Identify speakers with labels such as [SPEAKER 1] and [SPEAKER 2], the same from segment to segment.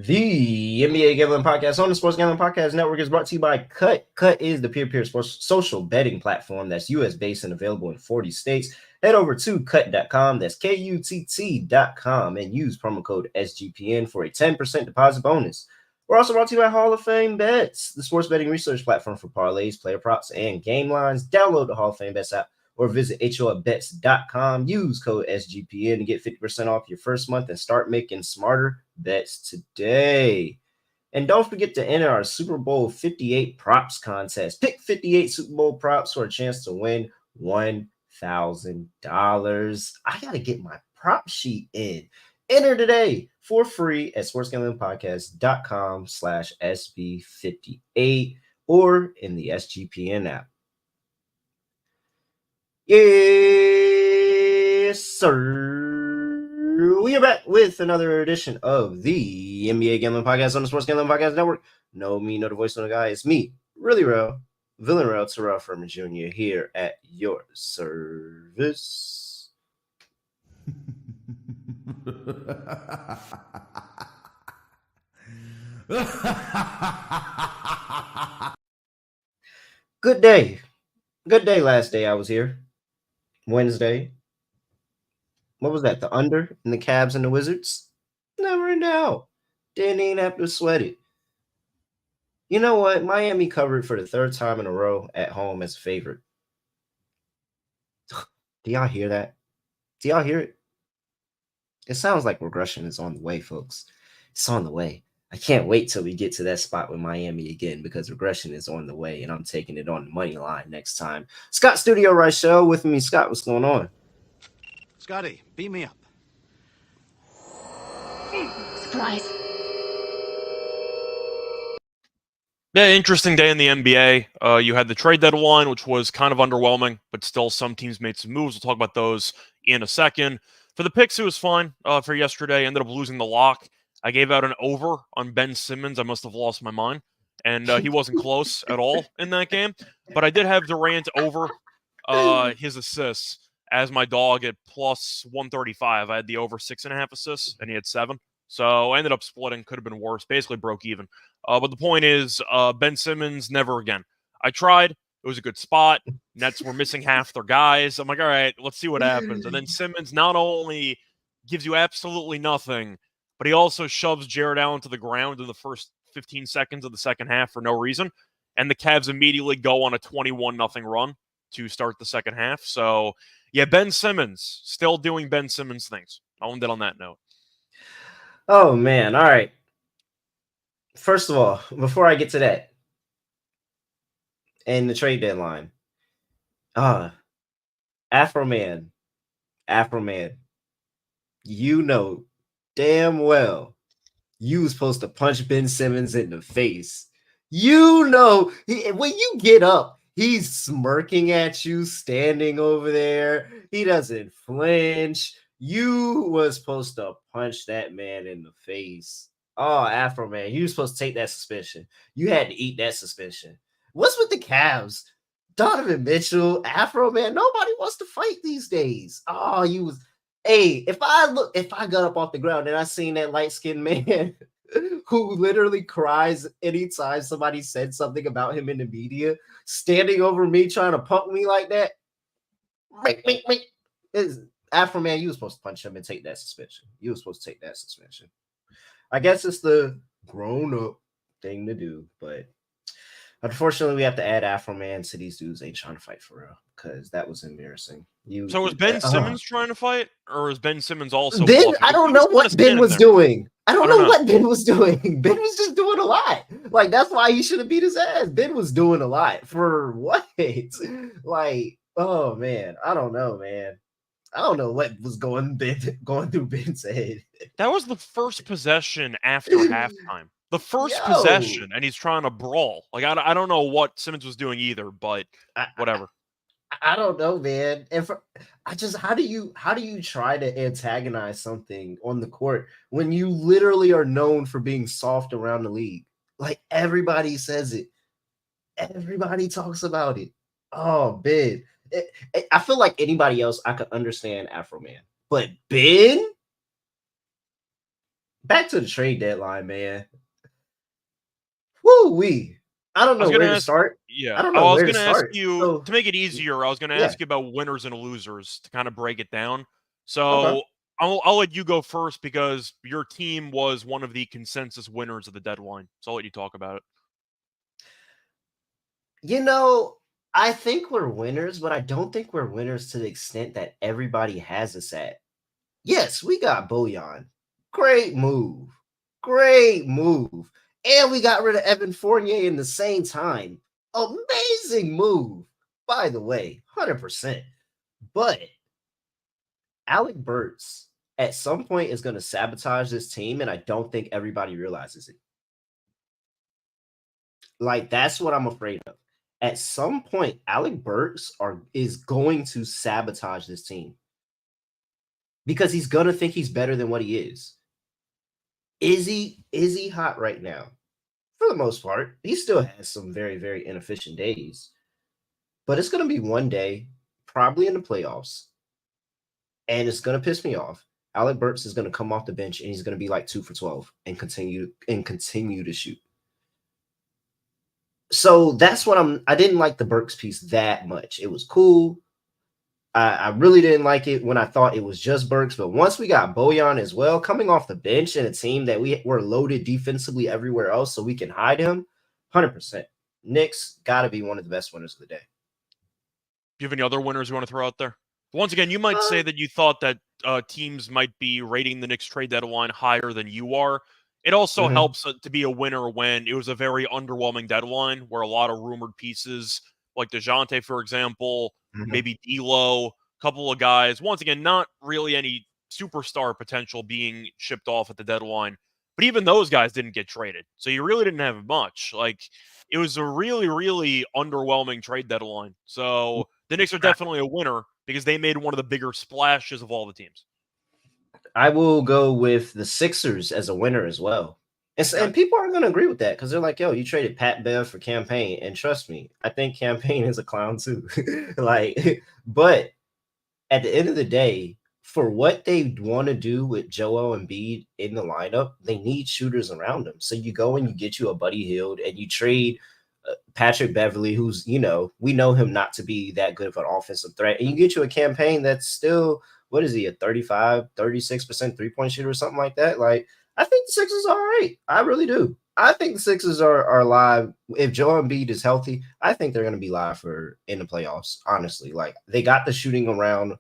[SPEAKER 1] The NBA Gambling Podcast on the Sports Gambling Podcast Network is brought to you by Cut. Cut is the peer-to-peer sports social betting platform that's US-based and available in 40 states. Head over to cut.com, that's KUTT.com, and use promo code SGPN for a 10% deposit bonus. We're also brought to you by Hall of Fame Bets, the sports betting research platform for parlays, player props, and game lines. Download the Hall of Fame Bets app or visit HOFBets.com. Use code SGPN to get 50% off your first month and start making smarter bets today. And don't forget to enter our Super Bowl 58 props contest. Pick 58 Super Bowl props for a chance to win $1,000. I got to get my prop sheet in. Enter today for free at sportsgamblingpodcast.com/SB58 or in the SGPN app. Yes, sir. We are back with another edition of the NBA Gambling Podcast on the Sports Gambling Podcast Network. No me, no the voice, no the guy. It's me, really real, villain real, Terrell Furman Jr. here at your service. Good day. Good day last day I was here. Wednesday. What was that? The under and the Cavs and the Wizards? Never in doubt. Didn't even have to sweat it. You know what? Miami covered for the third time in a row at home as a favorite. Do y'all hear that? Do y'all hear it? It sounds like regression is on the way, folks. It's on the way. I can't wait till we get to that spot with Miami again because regression is on the way, and I'm taking it on the money line next time. Scott Studio Reichel with me. Scott, what's going on?
[SPEAKER 2] Scotty, beam me up.
[SPEAKER 3] Surprise.
[SPEAKER 4] Yeah, interesting day in the NBA. You had the trade deadline, which was kind of underwhelming, but still some teams made some moves. We'll talk about those in a second. For the picks, it was fine for yesterday. Ended up losing the lock. I gave out an over on Ben Simmons. I must have lost my mind. And he wasn't close at all in that game. But I did have Durant over his assists as my dog at plus 135. I had the over 6.5 assists, and he had 7. So I ended up splitting. Could have been worse. Basically broke even. But the point is, Ben Simmons, never again. I tried. It was a good spot. Nets were missing half their guys. I'm like, all right, let's see what happens. And then Simmons not only gives you absolutely nothing, but he also shoves Jared Allen to the ground in the first 15 seconds of the second half for no reason. And the Cavs immediately go on a 21-0 run to start the second half. So, yeah, Ben Simmons still doing Ben Simmons things. I'll end it on that note.
[SPEAKER 1] Oh, man. All right. First of all, before I get to that, and the trade deadline, Afro Man, you know damn well you was supposed to punch Ben Simmons in the face. You know, when you get up, he's smirking at you, standing over there. He doesn't flinch. You was supposed to punch that man in the face. Oh, Afro Man, you were supposed to take that suspension. You had to eat that suspension. What's with the Cavs? Donovan Mitchell, Afro Man, nobody wants to fight these days. Oh, you was. Hey, if I got up off the ground and I seen that light-skinned man who literally cries anytime somebody said something about him in the media, standing over me trying to punk me like that, Afro Man, you were supposed to punch him and take that suspension. You were supposed to take that suspension. I guess it's the grown-up thing to do, but unfortunately, we have to add Afro Man to these dudes ain't trying to fight for real because that was embarrassing.
[SPEAKER 4] So was Ben Simmons trying to fight, or was Ben Simmons also
[SPEAKER 1] Ben?
[SPEAKER 4] bluffing?
[SPEAKER 1] I don't know what Ben was doing. I don't know what Ben was doing. Ben was just doing a lot. Like, that's why he should have beat his ass. Ben was doing a lot. For what? Like, oh, man. I don't know, man. I don't know what was going through Ben's head.
[SPEAKER 4] That was the first possession after halftime. The first possession, and he's trying to brawl. Like, I don't know what Simmons was doing either, but whatever.
[SPEAKER 1] I don't know, man. And how do you try to antagonize something on the court when you literally are known for being soft around the league? Like, everybody says it. Everybody talks about it. Oh, Ben. I feel like anybody else I could understand Afro Man, but Ben, back to the trade deadline, man. Woo-wee. I don't
[SPEAKER 4] I was
[SPEAKER 1] know
[SPEAKER 4] going to
[SPEAKER 1] where to
[SPEAKER 4] ask,
[SPEAKER 1] start.
[SPEAKER 4] yeah,
[SPEAKER 1] I don't know
[SPEAKER 4] I was
[SPEAKER 1] where to
[SPEAKER 4] going to ask
[SPEAKER 1] start.
[SPEAKER 4] you,
[SPEAKER 1] So,
[SPEAKER 4] to make it easier, I was going to
[SPEAKER 1] yeah.
[SPEAKER 4] ask you about winners and losers to kind of break it down.
[SPEAKER 1] Okay.
[SPEAKER 4] So I'll let you go first because your team was one of the consensus winners of the deadline. So I'll let you talk about it.
[SPEAKER 1] You know, I think we're winners, but I don't think we're winners to the extent that everybody has us at. Yes, we got Bojan. Great move. Great move. And we got rid of Evan Fournier in the same time. Amazing move. By the way, 100%. But Alec Burks at some point is going to sabotage this team, and I don't think everybody realizes it. Like, that's what I'm afraid of. At some point, Alec Burks is going to sabotage this team because he's going to think he's better than what he is. Is he hot right now? For the most part, he still has some very, very inefficient days. But it's going to be one day, probably in the playoffs, and it's going to piss me off. Alec Burks is going to come off the bench and he's going to be like 2 for 12 and continue to shoot. So that's what I didn't like the Burks piece that much. It was cool. I really didn't like it when I thought it was just Burks, but once we got Bojan as well, coming off the bench in a team that we were loaded defensively everywhere else so we can hide him, 100%. Knicks got to be one of the best winners of the day.
[SPEAKER 4] Do you have any other winners you want to throw out there? Once again, you might say that you thought that teams might be rating the Knicks trade deadline higher than you are. It also helps to be a winner when it was a very underwhelming deadline where a lot of rumored pieces, like DeJounte, for example, maybe D'Lo, a couple of guys. Once again, not really any superstar potential being shipped off at the deadline, but even those guys didn't get traded. So you really didn't have much. Like, it was a really, really underwhelming trade deadline. So the Knicks are definitely a winner because they made one of the bigger splashes of all the teams.
[SPEAKER 1] I will go with the Sixers as a winner as well. And people aren't going to agree with that because they're like, yo, you traded Pat Bev for Campaign. And trust me, I think Campaign is a clown too. But at the end of the day, for what they want to do with Joel Embiid in the lineup, they need shooters around him. So you go and you get you a Buddy Hield and you trade Patrick Beverly, who's, we know him not to be that good of an offensive threat. And you get you a Campaign that's still, what is he, a 36% three-point shooter or something like that? Like, I think the Sixers are all right. I really do. I think the Sixers are live. If Joel Embiid is healthy, I think they're going to be live in the playoffs, honestly. Like, they got the shooting around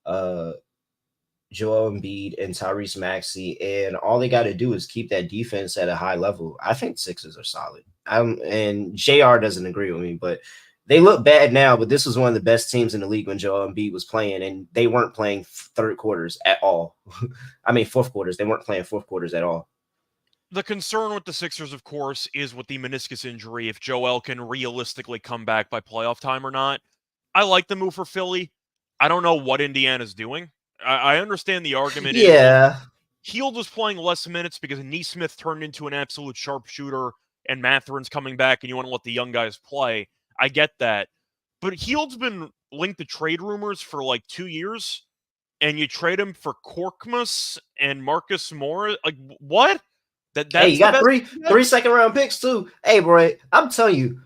[SPEAKER 1] Joel Embiid and Tyrese Maxey, and all they got to do is keep that defense at a high level. I think Sixers are solid. And JR doesn't agree with me, but they look bad now, but this was one of the best teams in the league when Joel Embiid was playing, and they weren't playing third quarters at all. I mean, fourth quarters. They weren't playing fourth quarters at all.
[SPEAKER 4] The concern with the Sixers, of course, is with the meniscus injury, if Joel can realistically come back by playoff time or not. I like the move for Philly. I don't know what Indiana's doing. I understand the argument is, well, Hield was playing less minutes because Nesmith turned into an absolute sharpshooter and Matherin's coming back and you want to let the young guys play. I get that. But Hield's been linked to trade rumors for like 2 years, and you trade him for Korkmaz and Marcus Morris. Like, what?
[SPEAKER 1] Hey, you got three
[SPEAKER 4] best?
[SPEAKER 1] second-round picks too. Hey, bro, I'm telling you,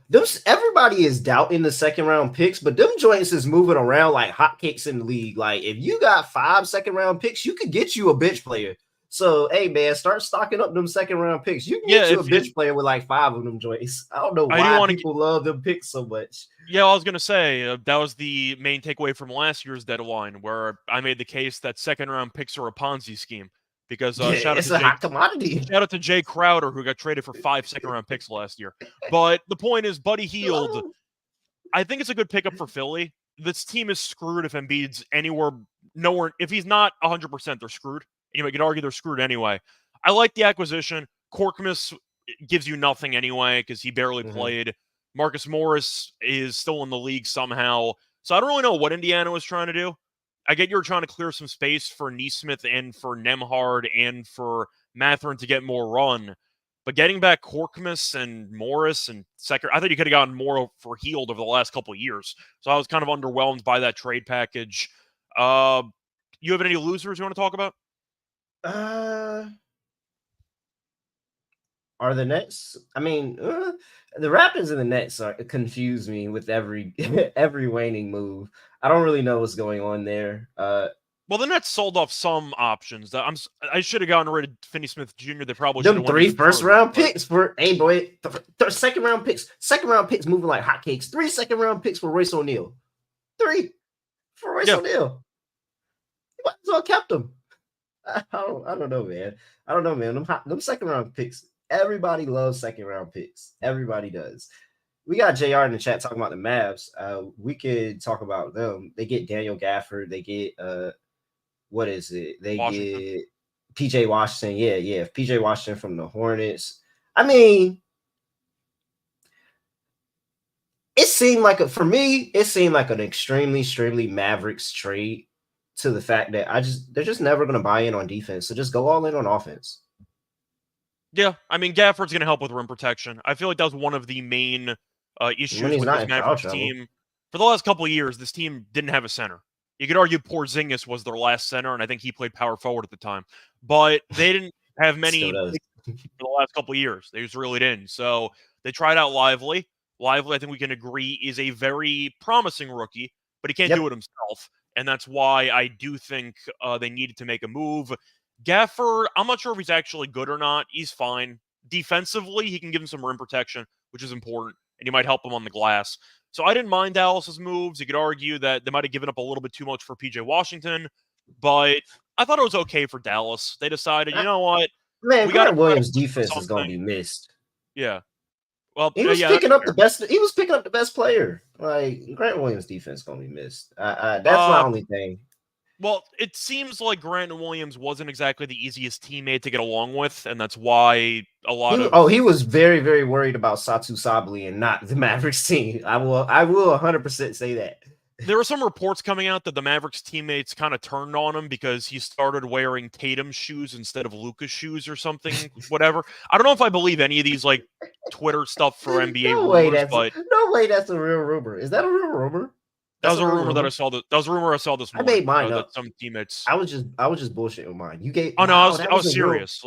[SPEAKER 1] everybody is doubting the second-round picks, but them joints is moving around like hotcakes in the league. Like, if you got 5 second-round picks, you could get you a bench player. So, hey, man, start stocking up them second-round picks. You can get you a bench player with like 5 of them joints. I don't know why people love them picks so much.
[SPEAKER 4] Yeah, I was going to say, that was the main takeaway from last year's deadline, where I made the case that second-round picks are a Ponzi scheme. Because
[SPEAKER 1] it's a hot commodity.
[SPEAKER 4] Shout out to Jay Crowder, who got traded for 5 second-round picks last year. But the point is, Buddy Hield, I think it's a good pickup for Philly. This team is screwed if Embiid's nowhere. If he's not 100%, they're screwed. You can argue they're screwed anyway. I like the acquisition. Korkmaz gives you nothing anyway because he barely played. Marcus Morris is still in the league somehow. So I don't really know what Indiana was trying to do. I get you're trying to clear some space for Nesmith and for Nembhard and for Matherin to get more run. But getting back Korkmaz and Morris and Secker, I thought you could have gotten more for Hield over the last couple of years. So I was kind of underwhelmed by that trade package. You have any losers you want to talk about?
[SPEAKER 1] Are the Nets? I mean, the Raptors and the Nets confuse me with every every waning move. I don't really know what's going on there.
[SPEAKER 4] Well, the Nets sold off some options. I should have gotten rid of Finney Smith Jr. They probably should
[SPEAKER 1] Them
[SPEAKER 4] have went
[SPEAKER 1] three
[SPEAKER 4] even
[SPEAKER 1] first
[SPEAKER 4] further,
[SPEAKER 1] round
[SPEAKER 4] but
[SPEAKER 1] picks for second round picks moving like hotcakes. 3 second round picks for Royce O'Neal. 3 for Royce
[SPEAKER 4] yeah.
[SPEAKER 1] O'Neal. You might as well kept them. I don't know, man. I don't know, man. Them second round picks. Everybody loves second round picks. Everybody does. We got JR in the chat talking about the Mavs. We could talk about them. They get Daniel Gafford. They get what is it? They
[SPEAKER 4] Washington.
[SPEAKER 1] get PJ Washington. Yeah. PJ Washington from the Hornets. I mean, it seemed like for me, it seemed like an extremely Mavericks trade to the fact that they're just never going to buy in on defense. So just go all in on offense.
[SPEAKER 4] Yeah, I mean, Gafford's going to help with rim protection. I feel like that was one of the main issues with this Mavericks team. For the last couple of years, this team didn't have a center. You could argue Porzingis was their last center, and I think he played power forward at the time. But they didn't have many for the last couple of years. They just really didn't. So they tried out Lively. Lively, I think we can agree, is a very promising rookie, but he can't do it himself. And that's why I do think they needed to make a move. Gafford, I'm not sure if he's actually good or not. He's fine. Defensively, he can give him some rim protection, which is important, and he might help him on the glass. So I didn't mind Dallas's moves. You could argue that they might have given up a little bit too much for PJ Washington, but I thought it was okay for Dallas. They decided, you know what?
[SPEAKER 1] Man, Grant Williams' defense is going to be missed.
[SPEAKER 4] Yeah. Well,
[SPEAKER 1] he was picking up the best. He was picking up the best player. Like Grant Williams' defense going to be missed. That's my only thing.
[SPEAKER 4] Well, it seems like Grant Williams wasn't exactly the easiest teammate to get along with, and that's why a lot of
[SPEAKER 1] he was very worried about Satu Sabally and not the Mavericks team. I will 100% say that.
[SPEAKER 4] There were some reports coming out that the Mavericks teammates kind of turned on him because he started wearing Tatum's shoes instead of Luka's shoes or something, whatever. I don't know if I believe any of these like Twitter stuff for NBA rumors, but
[SPEAKER 1] no way that's a real rumor. Is that a real rumor?
[SPEAKER 4] That was a rumor that I saw. That was a rumor I saw this morning.
[SPEAKER 1] I made mine up.
[SPEAKER 4] That some teammates.
[SPEAKER 1] I was just bullshitting with mine. You gave.
[SPEAKER 4] Oh no, I was serious.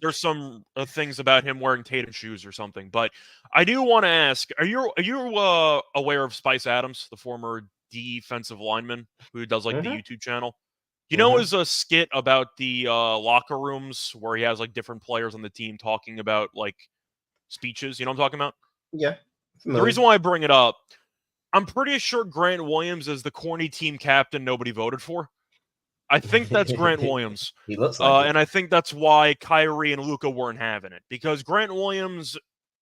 [SPEAKER 1] There's
[SPEAKER 4] some things about him wearing Tatum shoes or something. But I do want to ask: Are you aware of Spice Adams, the former defensive lineman who does like the YouTube channel? You know his skit about the locker rooms where he has like different players on the team talking about like speeches. You know what I'm talking about?
[SPEAKER 1] Yeah.
[SPEAKER 4] The reason why I bring it up. I'm pretty sure Grant Williams is the corny team captain nobody voted for. I think that's Grant Williams.
[SPEAKER 1] He looks like
[SPEAKER 4] and I think that's why Kyrie and Luka weren't having it. Because Grant Williams,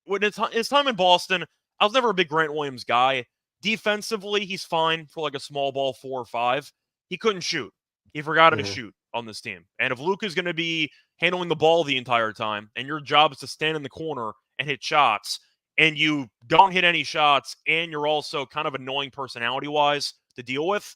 [SPEAKER 4] when his time in Boston, I was never a big Grant Williams guy. Defensively, he's fine for like a small ball 4 or 5. He couldn't shoot. He forgot how to shoot on this team. And if Luka's going to be handling the ball the entire time, and your job is to stand in the corner and hit shots, and you don't hit any shots, and you're also kind of annoying personality-wise to deal with,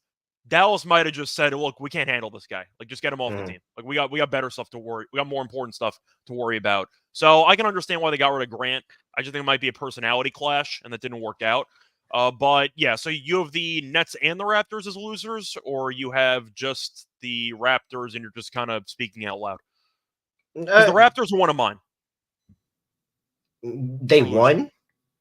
[SPEAKER 4] Dallas might have just said, look, we can't handle this guy. Like, just get him off the team. Like, we got better stuff to worry. We got more important stuff to worry about. So I can understand why they got rid of Grant. I just think it might be a personality clash, and that didn't work out. But, yeah, so you have the Nets and the Raptors as losers, or you have just the Raptors, and you're just kind of speaking out loud? Because the Raptors are one of mine.
[SPEAKER 1] They won?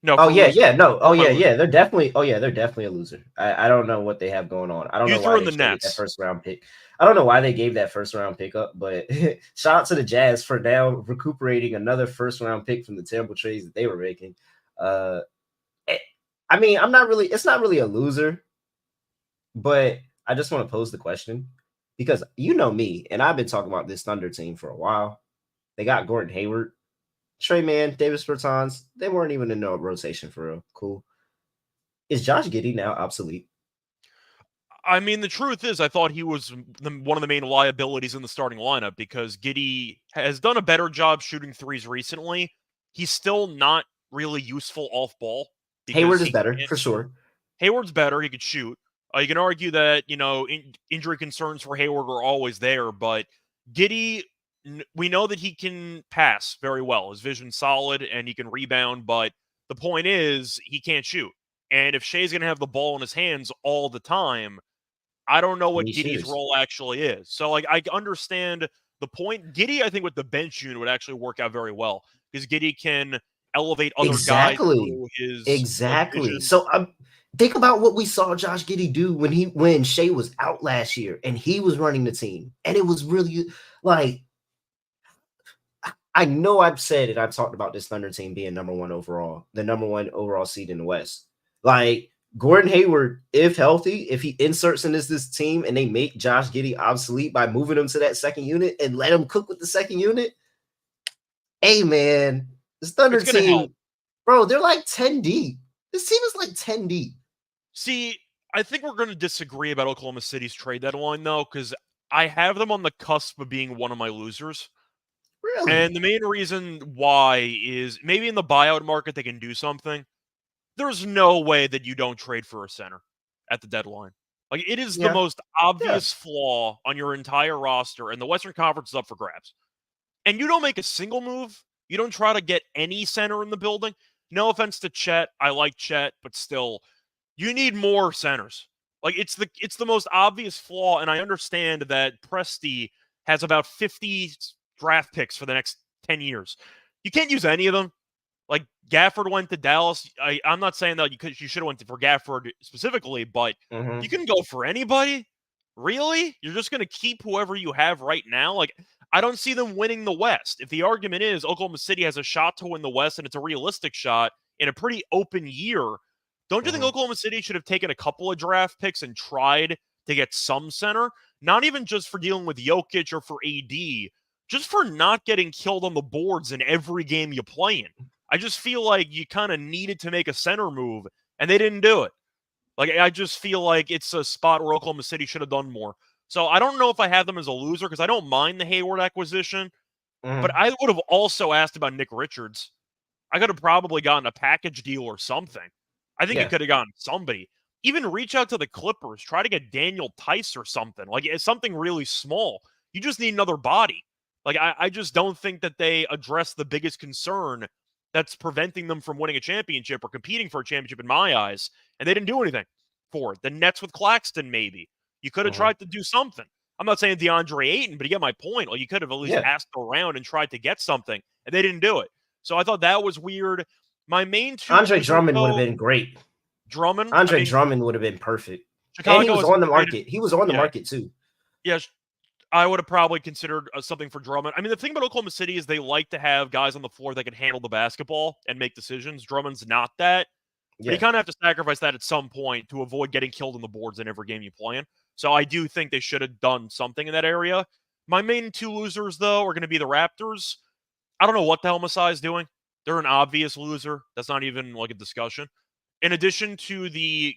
[SPEAKER 4] No.
[SPEAKER 1] No. They're definitely. They're definitely a loser. I don't know what they have going on. I don't know why they gave that first round pick. I don't know why they gave that first round pick up. But shout out to the Jazz for now recuperating another first round pick from the terrible trades that they were making. I mean, it's not really a loser, but I just want to pose the question because you know me, and I've been talking about this Thunder team for a while. They got Gordon Hayward. Trey Mann, Davis Bertans, they weren't even in no rotation for real. Cool. Is Josh Giddey now obsolete?
[SPEAKER 4] I mean, the truth is, I thought he was one of the main liabilities in the starting lineup because Giddey has done a better job shooting threes recently. He's still not really useful off ball.
[SPEAKER 1] Hayward is better, for sure.
[SPEAKER 4] Hayward's better. He could shoot. You can argue that, injury concerns for Hayward are always there, but Giddey, we know that he can pass very well. His vision's solid, and he can rebound, but the point is he can't shoot. And if Shea's going to have the ball in his hands all the time, I don't know what Giddey's role actually is. So, like, I understand the point. Giddey, I think, with the bench unit would actually work out very well because Giddey can elevate other guys through his
[SPEAKER 1] Exactly.
[SPEAKER 4] vision.
[SPEAKER 1] So think about what we saw Josh Giddey do when Shea was out last year and he was running the team. And it was really like, I know I've said it. I've talked about this Thunder team being number one overall, the number one overall seed in the West. Like Gordon Hayward, if healthy, if he inserts in this team and they make Josh Giddey obsolete by moving him to that second unit and let him cook with the second unit, hey man, this Thunder team,
[SPEAKER 4] help.
[SPEAKER 1] bro, they're like 10 deep. This team is like 10 deep.
[SPEAKER 4] See, I think we're going to disagree about Oklahoma City's trade deadline, though, because I have them on the cusp of being one of my losers.
[SPEAKER 1] Really?
[SPEAKER 4] And the main reason why is maybe in the buyout market they can do something. There's no way that you don't trade for a center at the deadline. Like, it is the most obvious flaw on your entire roster, and the Western Conference is up for grabs. And you don't make a single move. You don't try to get any center in the building. No offense to Chet. I like Chet, but still, you need more centers. Like, it's the most obvious flaw, and I understand that Presti has about 50 draft picks for the next 10 years. You can't use any of them. Like, Gafford went to Dallas. I'm not saying that you should have went for Gafford specifically, but you can go for anybody? Really? You're just going to keep whoever you have right now? Like, I don't see them winning the West. If the argument is Oklahoma City has a shot to win the West and it's a realistic shot in a pretty open year, don't you think Oklahoma City should have taken a couple of draft picks and tried to get some center? Not even just for dealing with Jokic or for AD, just for not getting killed on the boards in every game you play in. I just feel like you kind of needed to make a center move, and they didn't do it. Like, I just feel like it's a spot where Oklahoma City should have done more. So I don't know if I have them as a loser because I don't mind the Hayward acquisition, but I would have also asked about Nick Richards. I could have probably gotten a package deal or something. I think you could have gotten somebody. Even reach out to the Clippers. Try to get Daniel Tice or something. Like, it's something really small. You just need another body. Like, I just don't think that they address the biggest concern that's preventing them from winning a championship or competing for a championship in my eyes, and they didn't do anything for it. The Nets with Claxton, maybe. You could have tried to do something. I'm not saying DeAndre Ayton, but you get my point. Like, you could have at least asked around and tried to get something, and they didn't do it. So I thought that was weird. My main two...
[SPEAKER 1] Andre Drummond would have been great.
[SPEAKER 4] Drummond?
[SPEAKER 1] Drummond would have been perfect.
[SPEAKER 4] Chicago
[SPEAKER 1] and he was on the market. He was on the market, too.
[SPEAKER 4] Yeah, I would have probably considered something for Drummond. I mean, the thing about Oklahoma City is they like to have guys on the floor that can handle the basketball and make decisions. Drummond's not that. But you kind of have to sacrifice that at some point to avoid getting killed on the boards in every game you play in. So I do think they should have done something in that area. My main two losers, though, are going to be the Raptors. I don't know what the hell Masai is doing. They're an obvious loser. That's not even like a discussion. In addition to the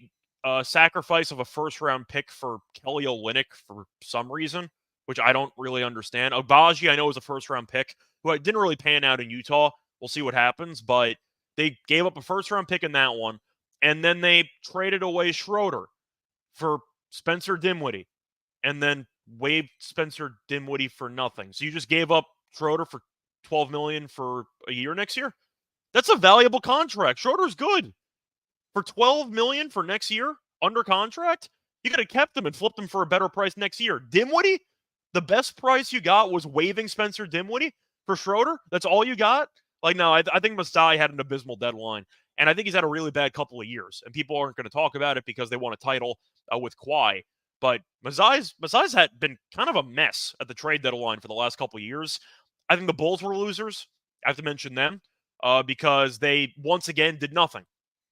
[SPEAKER 4] sacrifice of a first-round pick for Kelly Olynyk for some reason, which I don't really understand. Agbaji, I know, is a first-round pick who didn't really pan out in Utah. We'll see what happens, but they gave up a first-round pick in that one, and then they traded away Schroeder for Spencer Dinwiddie, and then waived Spencer Dinwiddie for nothing. So you just gave up Schroeder for $12 million for a year next year? That's a valuable contract. Schroeder's good. For $12 million for next year, under contract, you could have kept him and flipped him for a better price next year. Dinwiddie? The best price you got was waiving Spencer Dinwiddie for Schroeder? That's all you got? Like, no, I think Masai had an abysmal deadline. And I think he's had a really bad couple of years. And people aren't going to talk about it because they want a title with Kawhi. But Masai's had been kind of a mess at the trade deadline for the last couple of years. I think the Bulls were losers. I have to mention them because they, once again, did nothing.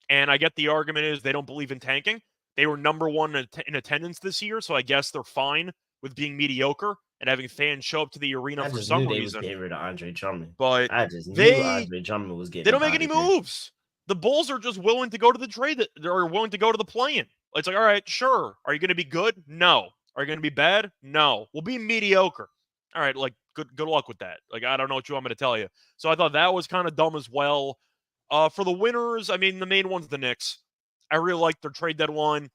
[SPEAKER 4] And I get the argument is they don't believe in tanking. They were number one in attendance this year, so I guess they're fine with being mediocre and having fans show up to the arena for some reason.
[SPEAKER 1] Was getting rid of Andre Drummond.
[SPEAKER 4] But
[SPEAKER 1] I just knew Andre Drummond was getting.
[SPEAKER 4] They don't make any moves. The Bulls are just willing to go to the trade. They're willing to go to the play-in. It's like, all right, sure. Are you going to be good? No. Are you going to be bad? No. We'll be mediocre. All right, like good luck with that. Like, I don't know what you want me to tell you. So I thought that was kind of dumb as well. For the winners, I mean, the main one's the Knicks. I really like their trade deadline.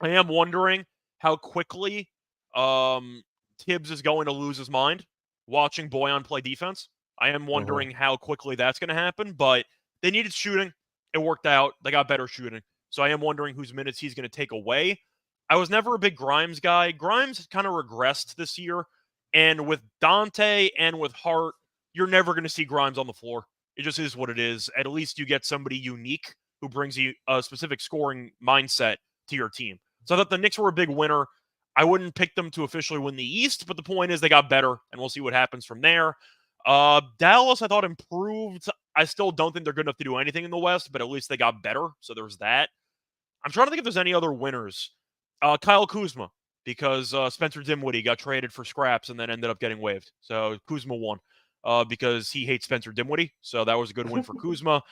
[SPEAKER 4] I am wondering how quickly Tibbs is going to lose his mind watching Bojan play defense. I am wondering how quickly that's going to happen, but they needed shooting. It worked out. They got better shooting. So I am wondering whose minutes he's going to take away. I was never a big Grimes guy. Grimes kind of regressed this year. And with Dante and with Hart, you're never going to see Grimes on the floor. It just is what it is. At least you get somebody unique who brings you a specific scoring mindset to your team. So I thought the Knicks were a big winner. I wouldn't pick them to officially win the East, but the point is they got better, and we'll see what happens from there. Dallas, I thought, improved. I still don't think they're good enough to do anything in the West, but at least they got better, so there's that. I'm trying to think if there's any other winners. Kyle Kuzma, because Spencer Dinwiddie got traded for scraps and then ended up getting waived. So Kuzma won because he hates Spencer Dinwiddie, so that was a good win for Kuzma.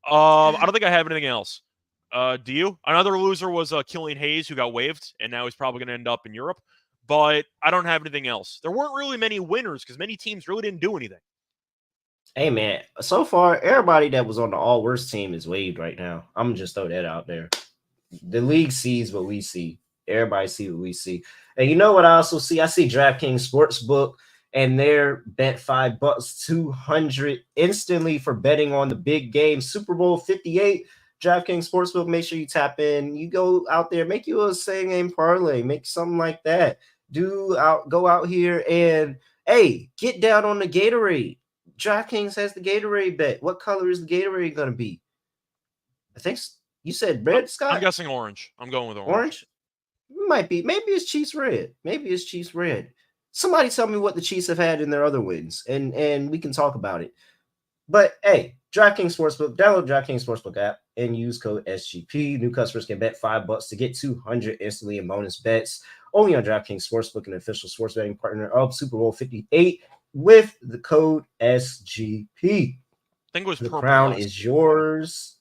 [SPEAKER 4] I don't think I have anything else. Do you? Another loser was Killian Hayes, who got waived, and now he's probably going to end up in Europe. But I don't have anything else. There weren't really many winners because many teams really didn't do anything.
[SPEAKER 1] Hey, man, so far, everybody that was on the all-worst team is waived right now. I'm going to just throw that out there. The league sees what we see. Everybody sees what we see. And you know what I also see? I see DraftKings Sportsbook, and they're bet $5 200 instantly for betting on the big game, Super Bowl 58. DraftKings Sportsbook, make sure you tap in. You go out there, make you a same game parlay, make something like that. Go out here and, hey, get down on the Gatorade. DraftKings has the Gatorade bet. What color is the Gatorade going to be? I think you said red, Scott?
[SPEAKER 4] I'm guessing orange. I'm going with
[SPEAKER 1] Orange? Might be. Maybe it's Chiefs red. Somebody tell me what the Chiefs have had in their other wins, and we can talk about it. But, hey, DraftKings Sportsbook, download DraftKings Sportsbook app and use code SGP. New customers can bet $5 to get 200 instantly in bonus bets. Only on DraftKings Sportsbook, an official sports betting partner of Super Bowl 58, with the code SGP.
[SPEAKER 4] I think it was
[SPEAKER 1] the crown is yours.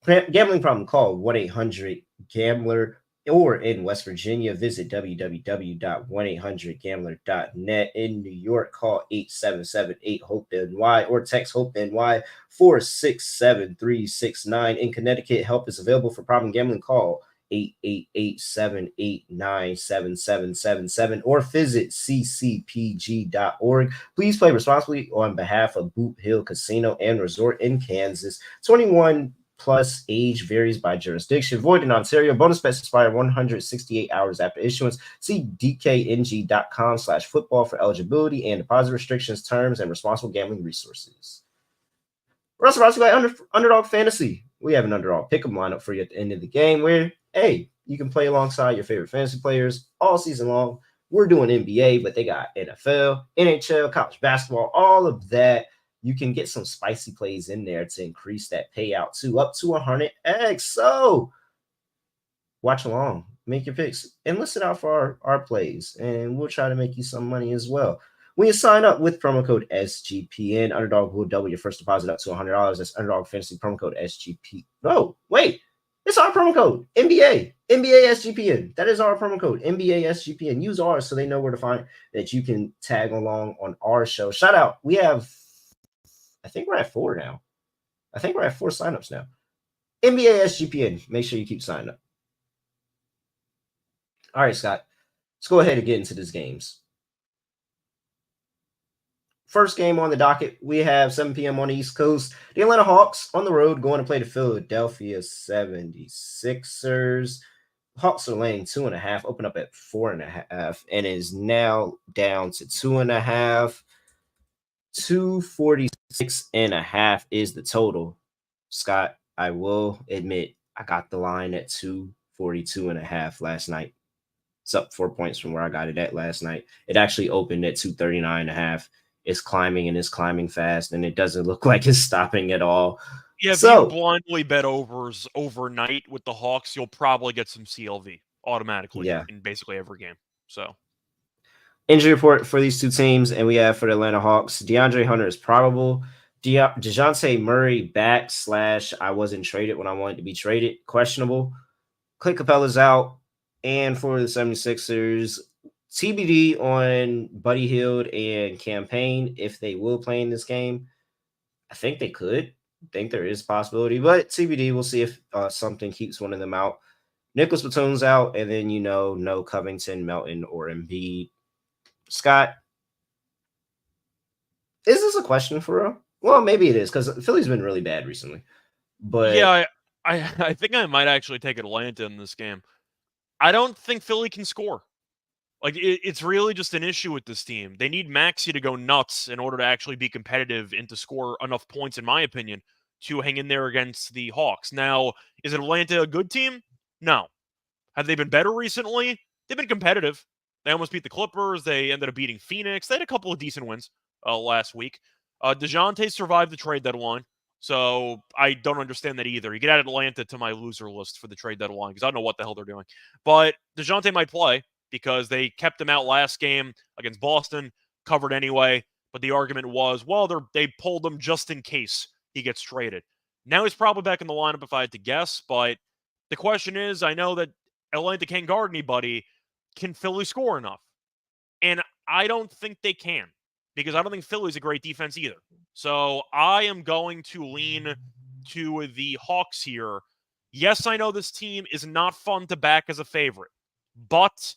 [SPEAKER 1] Gambling problem, call 1-800-GAMBLER, or in West Virginia, visit www.1800gambler.net. In New York, call 877-8-HOPE-NY or text HOPE-NY 467-369. In Connecticut, help is available for problem gambling. Call 888-789-7777 or visit ccpg.org. Please play responsibly on behalf of Boot Hill Casino and Resort in Kansas. 21 plus, age varies by jurisdiction. Void in Ontario. Bonus bets expire 168 hours after issuance. See dkng.com/football for eligibility and deposit restrictions, terms, and responsible gambling resources. Russell Rossi, Underdog Fantasy. We have an underdog pick'em lineup for you at the end of the game where, hey, you can play alongside your favorite fantasy players all season long. We're doing NBA, but they got NFL, NHL, college basketball, all of that. You can get some spicy plays in there to increase that payout to up to 100x. So watch along, make your picks, and listen out for our plays, and we'll try to make you some money as well. When you sign up with promo code SGPN, Underdog will double your first deposit up to $100. That's Underdog Fantasy promo code SGP. No, wait. It's our promo code, NBA SGPN. That is our promo code, NBA SGPN. Use ours so they know where to find that you can tag along on our show. Shout out. We have, I think we're at 4 now. I think we're at 4 signups now. NBA SGPN. Make sure you keep signing up. All right, Scott. Let's go ahead and get into these games. First game on the docket, we have 7 p.m. on the East Coast. The Atlanta Hawks on the road going to play the Philadelphia 76ers. Hawks are laying 2.5, open up at 4.5, and is now down to 2.5. 246.5 is the total. Scott, I will admit I got the line at 242.5 last night. It's up 4 points from where I got it at last night. It actually opened at 239.5. It's climbing and it's climbing fast, and it doesn't look like it's stopping at all.
[SPEAKER 4] Yeah, if you blindly bet overs overnight with the Hawks, you'll probably get some CLV automatically in basically every game. So,
[SPEAKER 1] injury report for these two teams, and we have for the Atlanta Hawks, DeAndre Hunter is probable. DeJounte Murray back / I wasn't traded when I wanted to be traded, questionable. Clint Capella's out. And for the 76ers, TBD on Buddy Hield and Campaign if they will play in this game. I think they could. I think there is a possibility, but TBD. We'll see if something keeps one of them out. Nicholas Batum's out, and then no Covington, Melton, or Embiid. Scott, is this a question for real? Well, maybe it is because Philly's been really bad recently. But
[SPEAKER 4] yeah, I think I might actually take Atlanta in this game. I don't think Philly can score. Like, it's really just an issue with this team. They need Maxey to go nuts in order to actually be competitive and to score enough points, in my opinion, to hang in there against the Hawks. Now, is Atlanta a good team? No. Have they been better recently? They've been competitive. They almost beat the Clippers. They ended up beating Phoenix. They had a couple of decent wins last week. DeJounte survived the trade deadline, so I don't understand that either. You get add Atlanta to my loser list for the trade deadline because I don't know what the hell they're doing. But DeJounte might play because they kept him out last game against Boston, covered anyway. But the argument was, well, they pulled him just in case he gets traded. Now he's probably back in the lineup if I had to guess, but the question is, I know that Atlanta can't guard anybody. Can Philly score enough? And I don't think they can because I don't think Philly's a great defense either. So I am going to lean to the Hawks here. Yes, I know this team is not fun to back as a favorite, but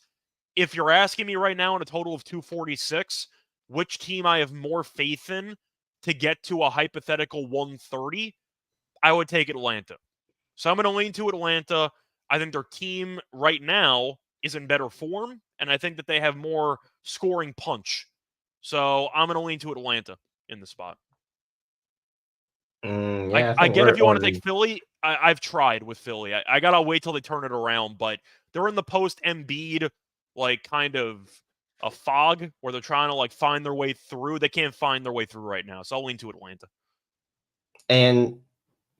[SPEAKER 4] if you're asking me right now in a total of 246, which team I have more faith in to get to a hypothetical 130, I would take Atlanta. So I'm going to lean to Atlanta. I think their team right now is in better form, and I think that they have more scoring punch. So I'm going to lean to Atlanta in the spot.
[SPEAKER 1] Yeah,
[SPEAKER 4] I get if you want to take Philly. I've tried with Philly. I got to wait till they turn it around, but they're in the post-Embiid, like, kind of a fog where they're trying to, like, find their way through. They can't find their way through right now, so I'll lean to Atlanta.
[SPEAKER 1] And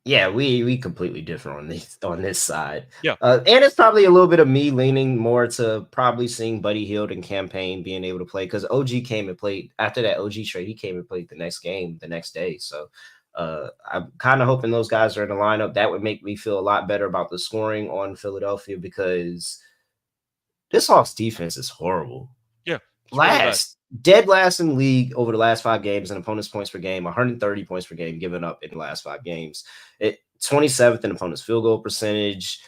[SPEAKER 1] yeah, we completely differ on this side.
[SPEAKER 4] Yeah.
[SPEAKER 1] And it's probably a little bit of me leaning more to probably seeing Buddy Hield and Campaign being able to play because OG came and played after that OG trade. He came and played the next game the next day. So I'm kind of hoping those guys are in the lineup. That would make me feel a lot better about the scoring on Philadelphia because this Hawks defense is horrible.
[SPEAKER 4] Yeah.
[SPEAKER 1] Dead last in the league over the last 5 games in opponents' points per game, 130 points per game given up in the last 5 games. 27th in opponents' field goal percentage,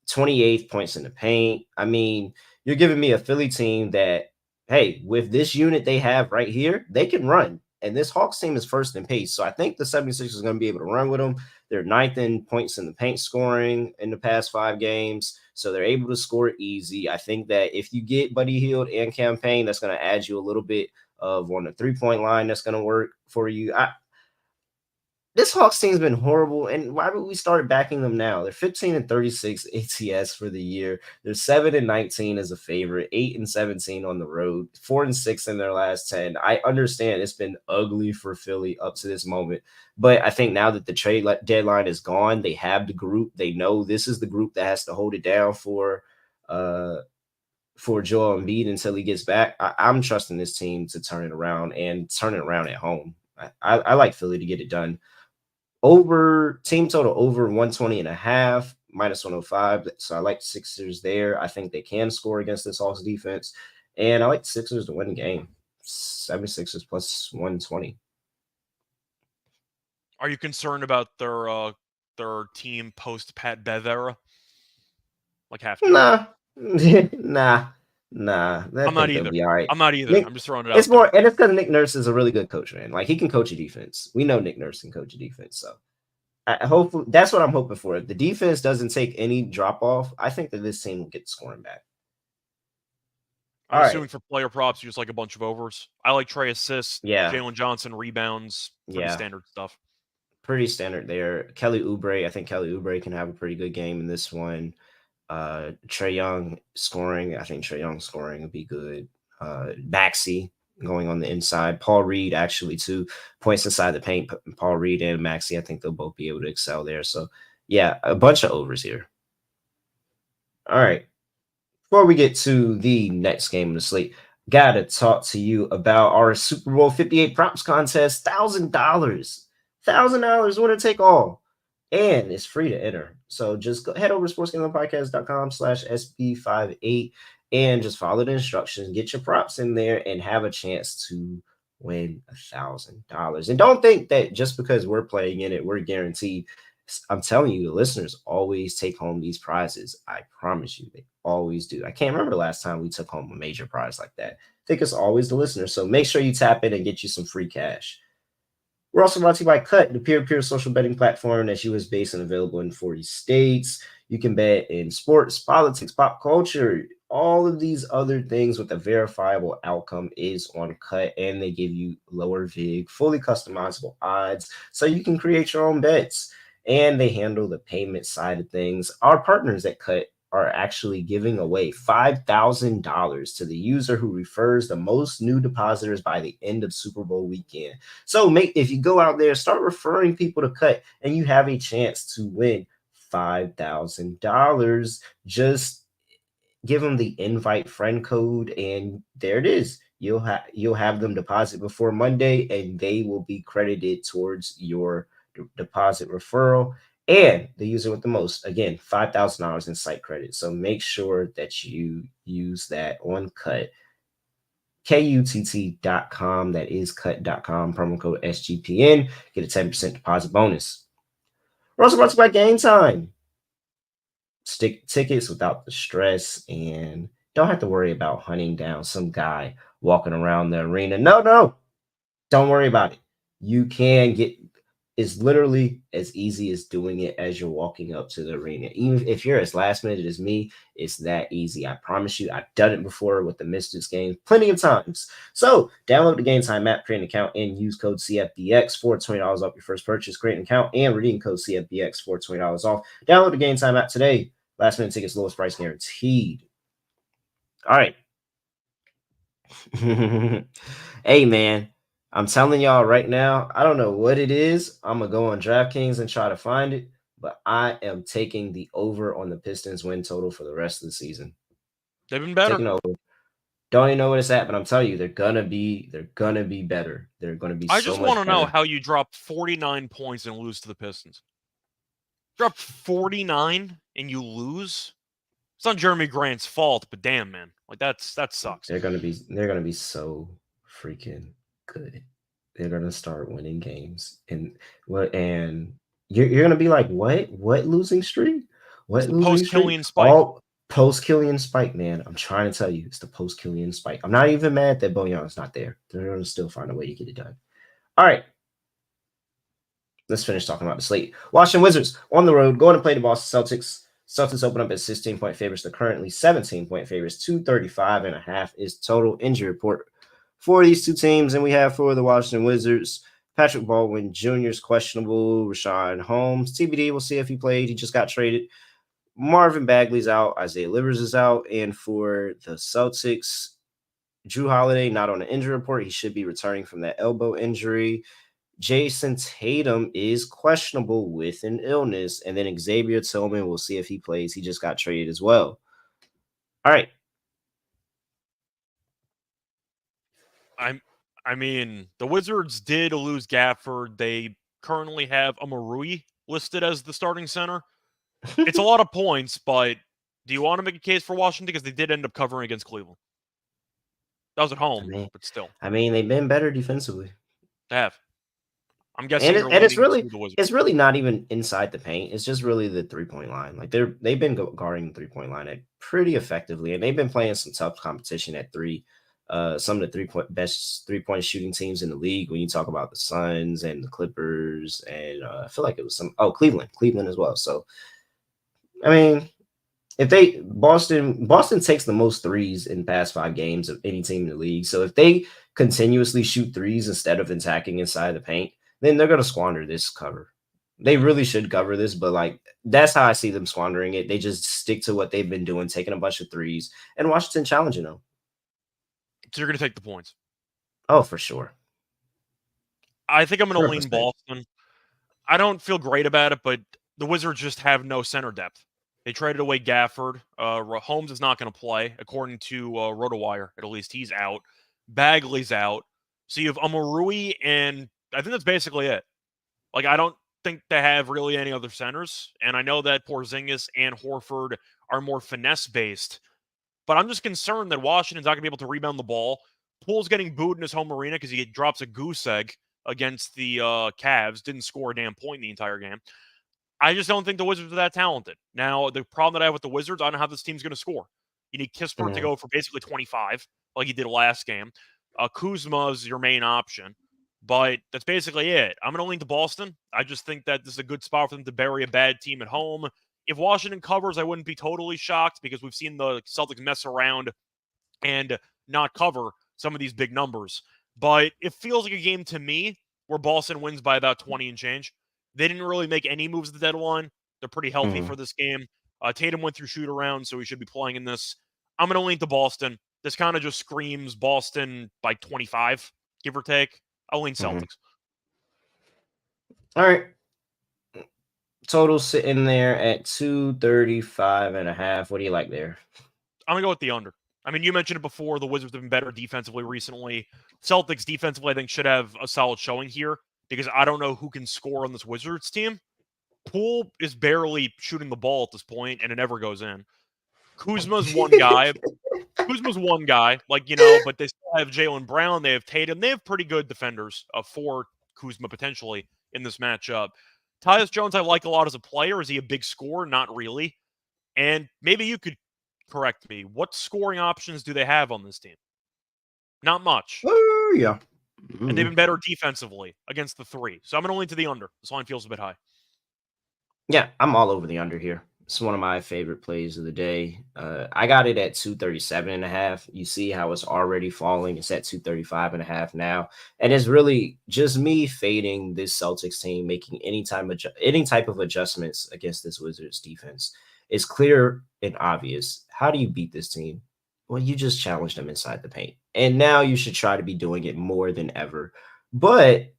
[SPEAKER 1] 28th points in the paint. I mean, you're giving me a Philly team that, hey, with this unit they have right here, they can run. And this Hawks team is first in pace. So I think the 76ers are going to be able to run with them. They're 9th in points in the paint scoring in the past 5 games. So they're able to score easy. I think that if you get Buddy Hield and Campaign, that's going to add you a little bit of on the 3-point line that's going to work for you. This Hawks team's been horrible, and why would we start backing them now? They're 15-36 ATS for the year. They're 7-19 as a favorite, 8-17 on the road, 4-6 in their last 10. I understand it's been ugly for Philly up to this moment, but I think now that the trade deadline is gone, they have the group. They know this is the group that has to hold it down for Joel Embiid until he gets back. I'm trusting this team to turn it around and turn it around at home. I like Philly to get it done. Team total over 120.5, minus 105. So I like the Sixers there. I think they can score against this Hawks defense. And I like the Sixers to win the game. 76ers plus 120.
[SPEAKER 4] Are you concerned about their team post Pat Bev era? Like half?
[SPEAKER 1] Nah.
[SPEAKER 4] I'm not either.
[SPEAKER 1] Be all right.
[SPEAKER 4] I'm not either. I'm just throwing it out.
[SPEAKER 1] It's more, and it's because Nick Nurse is a really good coach, man. Like, he can coach a defense. We know Nick Nurse can coach a defense. So hopefully that's what I'm hoping for. If the defense doesn't take any drop off, I think that this team will get scoring back.
[SPEAKER 4] I'm assuming for player props, you just like a bunch of overs. I like Trey assists, Jalen Johnson rebounds, standard stuff.
[SPEAKER 1] Pretty standard there. Kelly Oubre, I think Kelly Oubre can have a pretty good game in this one. Trae Young scoring, I think Trae Young scoring would be good. Maxey going on the inside. Paul Reed actually 2 points inside the paint. Paul Reed and Maxey, I think they'll both be able to excel there. So yeah, a bunch of overs here. All right. Before we get to the next game of the slate, gotta talk to you about our Super Bowl 58 props contest. $1,000, winner take all. And it's free to enter. So just head over to sportsgamblingpodcast.com/SB58 and just follow the instructions. Get your props in there and have a chance to win $1,000. And don't think that just because we're playing in it, we're guaranteed. I'm telling you, the listeners always take home these prizes. I promise you, they always do. I can't remember the last time we took home a major prize like that. I think it's always the listeners. So make sure you tap in and get you some free cash. We're also brought to you by Cut, the peer-to-peer social betting platform that's US-based and available in 40 states. You can bet in sports, politics, pop culture, all of these other things with a verifiable outcome is on Cut, and they give you lower VIG, fully customizable odds, so you can create your own bets. And they handle the payment side of things. Our partners at Cut are actually giving away $5,000 to the user who refers the most new depositors by the end of Super Bowl weekend. So if you go out there, start referring people to Cut, and you have a chance to win $5,000. Just give them the invite friend code, and there it is. You'll have them deposit before Monday, and they will be credited towards your deposit referral. And the user with the most, again, $5,000 in site credit. So make sure that you use that on Cut. KUTT.com. That is cut.com. Promo code SGPN. Get a 10% deposit bonus. We're also brought to you by Game Time. Stick tickets without the stress, and don't have to worry about hunting down some guy walking around the arena. No, don't worry about it. You can get, it's literally as easy as doing it as you're walking up to the arena. Even if you're as last minute as me, it's that easy. I promise you, I've done it before with the Mystics game plenty of times. So download the Game Time app, create an account, and use code CFBX for $20 off your first purchase. Create an account and redeem code CFBX for $20 off. Download the Game Time app today. Last minute tickets, lowest price guaranteed. All right. Hey, man, I'm telling y'all right now, I don't know what it is. I'm going to go on DraftKings and try to find it, but I am taking the over on the Pistons win total for the rest of the season.
[SPEAKER 4] They've been better.
[SPEAKER 1] Taking over. Don't even know what it's at, but I'm telling you, they're gonna be better. They're gonna be.
[SPEAKER 4] I just want to know how you drop 49 points and lose to the Pistons. Drop 49 and you lose. It's not Jeremy Grant's fault, but damn, man, like that sucks.
[SPEAKER 1] They're gonna be so freaking good. They're gonna start winning games, and you're gonna be like, what losing streak? What losing streak?
[SPEAKER 4] Spike.
[SPEAKER 1] All post Killian Spike, man. I'm trying to tell you, it's the post Killian Spike. I'm not even mad that Bojan's not there. They're gonna still find a way to get it done. All right. Let's finish talking about the slate. Washington Wizards on the road, going to play the Boston Celtics. Celtics open up as 16-point favorites. They're currently 17-point favorites. 235.5 is total injury report for these two teams. And we have for the Washington Wizards, Patrick Baldwin Jr. is questionable. Rashawn Holmes, TBD. We'll see if he played. He just got traded. Marvin Bagley's out. Isaiah Livers is out. And for the Celtics, Drew Holiday not on the injury report. He should be returning from that elbow injury. Jason Tatum is questionable with an illness, and then Xavier Tillman, we'll see if he plays. He just got traded as well. All right.
[SPEAKER 4] I mean, the Wizards did lose Gafford. They currently have Amarui listed as the starting center. It's a lot of points, but do you want to make a case for Washington? Because they did end up covering against Cleveland. That was at home, but still.
[SPEAKER 1] I mean, they've been better defensively.
[SPEAKER 4] They have. I'm guessing,
[SPEAKER 1] and it's really not even inside the paint. It's just really the 3-point line. Like they've been guarding the 3-point line pretty effectively, and they've been playing some tough competition at three. Some of the best 3-point shooting teams in the league. When you talk about the Suns and the Clippers, and I feel like it was Cleveland as well. So, I mean, if Boston takes the most threes in the past 5 games of any team in the league. So if they continuously shoot threes instead of attacking inside the paint, then they're going to squander this cover. They really should cover this, but that's how I see them squandering it. They just stick to what they've been doing, taking a bunch of threes, and Washington challenging them.
[SPEAKER 4] So you're going to take the points?
[SPEAKER 1] Oh, for sure.
[SPEAKER 4] I think I'm going to lean Boston. I don't feel great about it, but the Wizards just have no center depth. They traded away Gafford. Holmes is not going to play, according to RotoWire. At least he's out. Bagley's out. So you have Amarui, and I think that's basically it. I don't think they have really any other centers. And I know that Porzingis and Horford are more finesse-based. But I'm just concerned that Washington's not going to be able to rebound the ball. Poole's getting booed in his home arena because he drops a goose egg against the Cavs. Didn't score a damn point in the entire game. I just don't think the Wizards are that talented. Now, the problem that I have with the Wizards, I don't know how this team's going to score. You need Kispert to go for basically 25, like he did last game. Kuzma is your main option. But that's basically it. I'm going to lean to Boston. I just think that this is a good spot for them to bury a bad team at home. If Washington covers, I wouldn't be totally shocked because we've seen the Celtics mess around and not cover some of these big numbers. But it feels like a game to me where Boston wins by about 20 and change. They didn't really make any moves at the deadline. They're pretty healthy for this game. Tatum went through shoot around, so he should be playing in this. I'm going to lean to Boston. This kind of just screams Boston by 25, give or take. I'll lean Celtics.
[SPEAKER 1] All right. Total sitting there at 235.5. What do you like there?
[SPEAKER 4] I'm going to go with the under. I mean, you mentioned it before. The Wizards have been better defensively recently. Celtics defensively, I think, should have a solid showing here because I don't know who can score on this Wizards team. Poole is barely shooting the ball at this point, and it never goes in. Kuzma's one guy. Like, but they still have Jaylen Brown. They have Tatum. They have pretty good defenders for Kuzma potentially in this matchup. Tyus Jones, I like a lot as a player. Is he a big scorer? Not really. And maybe you could correct me. What scoring options do they have on this team? Not much.
[SPEAKER 1] Oh, yeah.
[SPEAKER 4] And they've been better defensively against the three. So I'm going to lean to the under. This line feels a bit high.
[SPEAKER 1] Yeah, I'm all over the under here. It's one of my favorite plays of the day. I got it at 237.5. You see how it's already falling. It's at 235.5 now. And it's really just me fading this Celtics team, making any type of adjustments against this Wizards defense. It's clear and obvious. How do you beat this team? Well, you just challenge them inside the paint. And now you should try to be doing it more than ever. But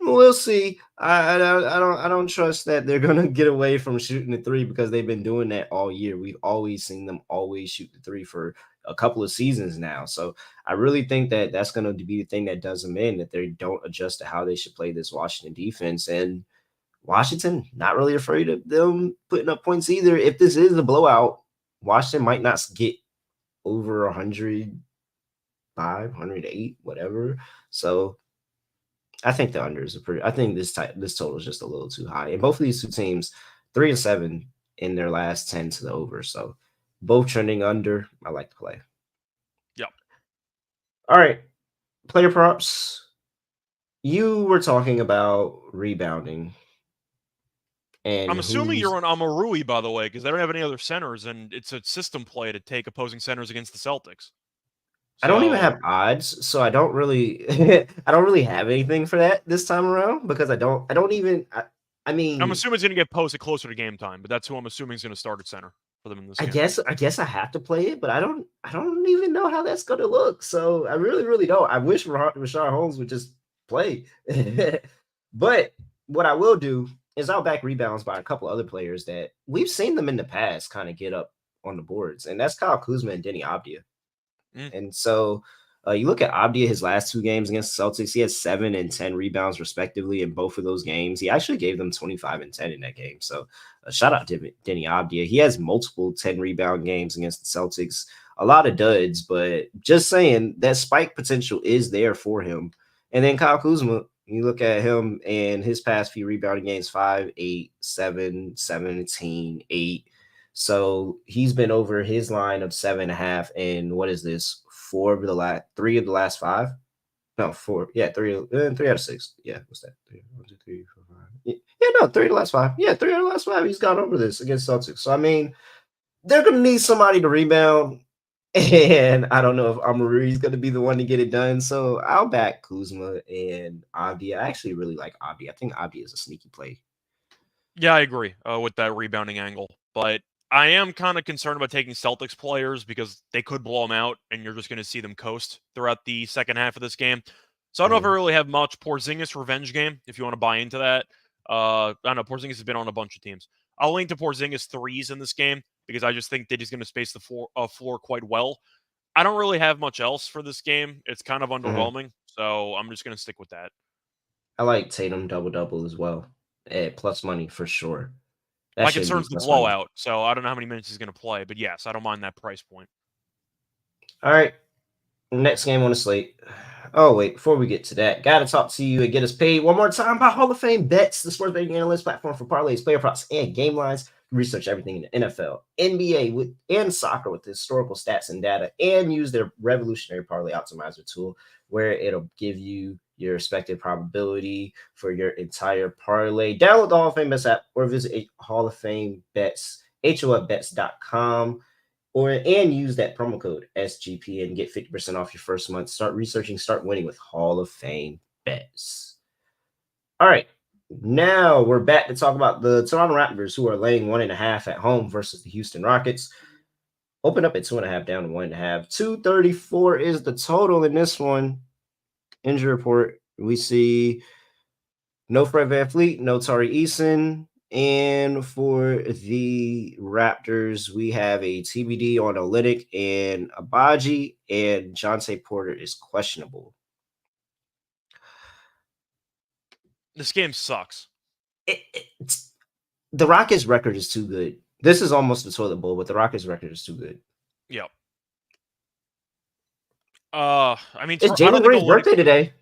[SPEAKER 1] we'll see. I don't trust that they're gonna get away from shooting the three because they've been doing that all year. We've always seen them always shoot the three for a couple of seasons now. So I really think that that's going to be the thing that does them in, that they don't adjust to how they should play this Washington defense. And Washington not really afraid of them putting up points either. If this is a blowout, Washington might not get over 105, 108, whatever. So I think the unders are pretty. I think this total is just a little too high. And both of these two teams, 3-7 in their last 10 to the over. So both trending under. I like to play.
[SPEAKER 4] Yep.
[SPEAKER 1] All right. Player props. You were talking about rebounding. And
[SPEAKER 4] I'm assuming you're on Amarui, by the way, because they don't have any other centers, and it's a system play to take opposing centers against the Celtics.
[SPEAKER 1] I don't even have odds, so I don't really have anything for that this time around because I mean,
[SPEAKER 4] I'm assuming it's going to get posted closer to game time, but that's who I'm assuming is going to start at center for them in this game.
[SPEAKER 1] I guess I have to play it, but I don't even know how that's going to look. So I really don't. I wish Rashard Holmes would just play. But what I will do is I'll back rebounds by a couple other players that we've seen them in the past kind of get up on the boards, and that's Kyle Kuzma and Denny Avdija. And so you look at Avdija, his last two games against the Celtics, he had 7 and 10 rebounds respectively in both of those games. He actually gave them 25 and 10 in that game. So shout out to Denny Avdija. He has multiple 10 rebound games against the Celtics, a lot of duds, but just saying that spike potential is there for him. And then Kyle Kuzma, you look at him and his past few rebounding games, 5, 8, 7, 17, 8. So he's been over his line of 7.5, and what is this? 3 of the last 5? No, 4. Yeah, 3 out of 6. Yeah, what's that? 1, 2, 3, 4, 5. Yeah, no, 3 of the last 5. Yeah, 3 out of the last 5. He's gone over this against Celtics. So I mean, they're gonna need somebody to rebound, and I don't know if Amarui is gonna be the one to get it done. So I'll back Kuzma and Avdija. I actually really like Avdija. I think Avdija is a sneaky play.
[SPEAKER 4] Yeah, I agree with that rebounding angle, but I am kind of concerned about taking Celtics players because they could blow them out, and you're just going to see them coast throughout the second half of this game. So I don't know if I really have much. Porzingis revenge game, if you want to buy into that. I don't know. Porzingis has been on a bunch of teams. I'll link to Porzingis threes in this game because I just think that he's going to space the floor quite well. I don't really have much else for this game. It's kind of underwhelming, so I'm just going to stick with that.
[SPEAKER 1] I like Tatum double-double as well at plus money for sure.
[SPEAKER 4] My concern's the blowout, so I don't know how many minutes he's going to play. But yes, I don't mind that price point.
[SPEAKER 1] All right. Next game on the slate. Oh, wait. Before we get to that, got to talk to you and get us paid one more time by Hall of Fame Bets, the sports betting analyst platform for parlays, player props, and game lines. Research everything in the NFL, NBA, and soccer with historical stats and data, and use their revolutionary parlay optimizer tool where it'll give you your expected probability for your entire parlay. Download the Hall of Fame Bets app or visit Hall of Fame Bets, HOFBets.com, and use that promo code SGPN and get 50% off your first month. Start researching, start winning with Hall of Fame Bets. All right. Now we're back to talk about the Toronto Raptors, who are laying 1.5 at home versus the Houston Rockets. Open up at 2.5, down to 1.5. 234 is the total in this one. Injury report, we see no Fred VanVleet, no Tari Eason. And for the Raptors, we have a TBD on Olynyk and Abaji, and Jonte Porter is questionable.
[SPEAKER 4] This game sucks.
[SPEAKER 1] The Rockets' record is too good. This is almost a toilet bowl, but the Rockets' record is too good.
[SPEAKER 4] Yep. I mean,
[SPEAKER 1] it's Jalen Green's birthday today.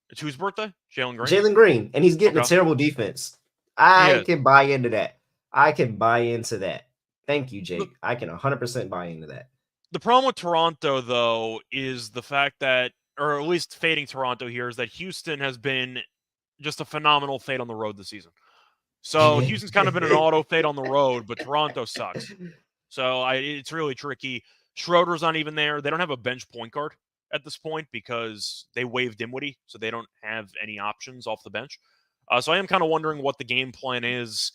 [SPEAKER 4] It's whose birthday? Jalen Green?
[SPEAKER 1] Jalen Green, and he's getting a terrible defense. I can buy into that. Thank you, Jake. I can 100% buy into that.
[SPEAKER 4] The problem with Toronto, though, is the fact that, or at least fading Toronto here, is that Houston has been just a phenomenal fade on the road this season. So Houston's kind of been an auto fade on the road, but Toronto sucks. So it's really tricky. Schroeder's not even there. They don't have a bench point guard at this point because they waived Dinwiddie, so they don't have any options off the bench. So I am kind of wondering what the game plan is.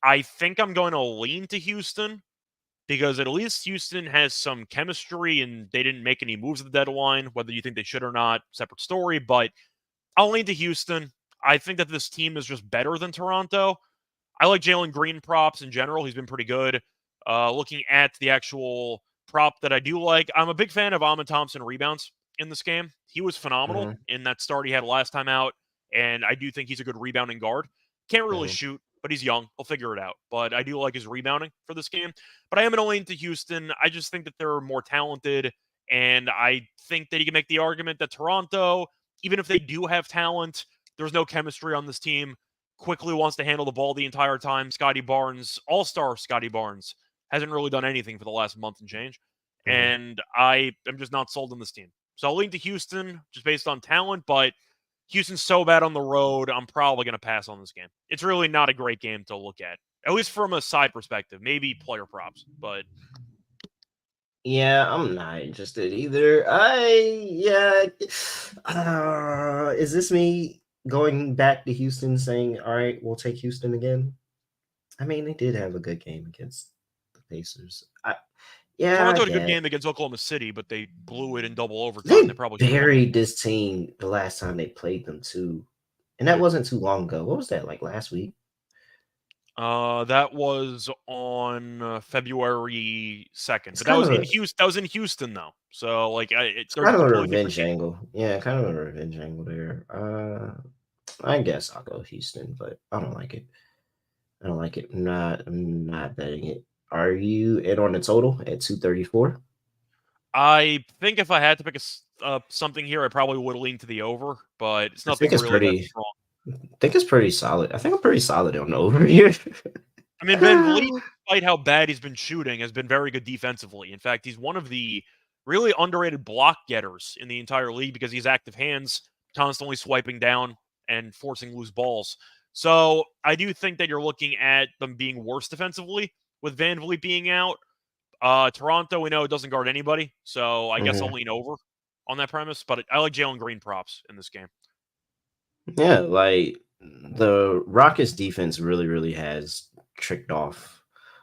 [SPEAKER 4] I think I'm going to lean to Houston because at least Houston has some chemistry and they didn't make any moves at the deadline. Whether you think they should or not, separate story, but I'll lean to Houston. I think that this team is just better than Toronto. I like Jalen Green props in general. He's been pretty good. Looking at the actual prop that I do like, I'm a big fan of Amen Thompson rebounds in this game. He was phenomenal in that start he had last time out, and I do think he's a good rebounding guard. Can't really shoot, but he's young. He'll figure it out. But I do like his rebounding for this game. But I am going to lean to Houston. I just think that they're more talented, and I think that you can make the argument that Toronto, even if they do have talent, there's no chemistry on this team. Quickly wants to handle the ball the entire time. Scotty Barnes, all-star Scotty Barnes, hasn't really done anything for the last month and change. And I am just not sold on this team. So I'll lean to Houston just based on talent, but Houston's so bad on the road, I'm probably going to pass on this game. It's really not a great game to look at least from a side perspective. Maybe player props, but...
[SPEAKER 1] Yeah, I'm not interested either. Is this me going back to Houston saying, all right, we'll take Houston again? I mean, they did have a good game against the Pacers.
[SPEAKER 4] Toronto had a good game against Oklahoma City, but they blew it in double overtime. They probably
[SPEAKER 1] buried this team the last time they played them too. And that wasn't too long ago. What was that, like last week?
[SPEAKER 4] That was on February 2nd. But that was in Houston. That was in Houston, though. So, like, it's
[SPEAKER 1] kind of a revenge angle. Yeah, kind of a revenge angle there. I guess I'll go Houston, but I don't like it. I'm not betting it. Are you in on the total at 234?
[SPEAKER 4] I think if I had to pick something here, I probably would lean to the over, but it's nothing really that strong.
[SPEAKER 1] I think it's pretty solid. I think I'm pretty solid on the over here.
[SPEAKER 4] I mean, VanVleet, despite how bad he's been shooting, has been very good defensively. In fact, he's one of the really underrated block getters in the entire league because he's active hands, constantly swiping down and forcing loose balls. So I do think that you're looking at them being worse defensively with VanVleet being out. Toronto, we know, it doesn't guard anybody, so I guess I'll lean over on that premise. But I like Jalen Green props in this game.
[SPEAKER 1] Yeah, like the Rockets defense really, really has tricked off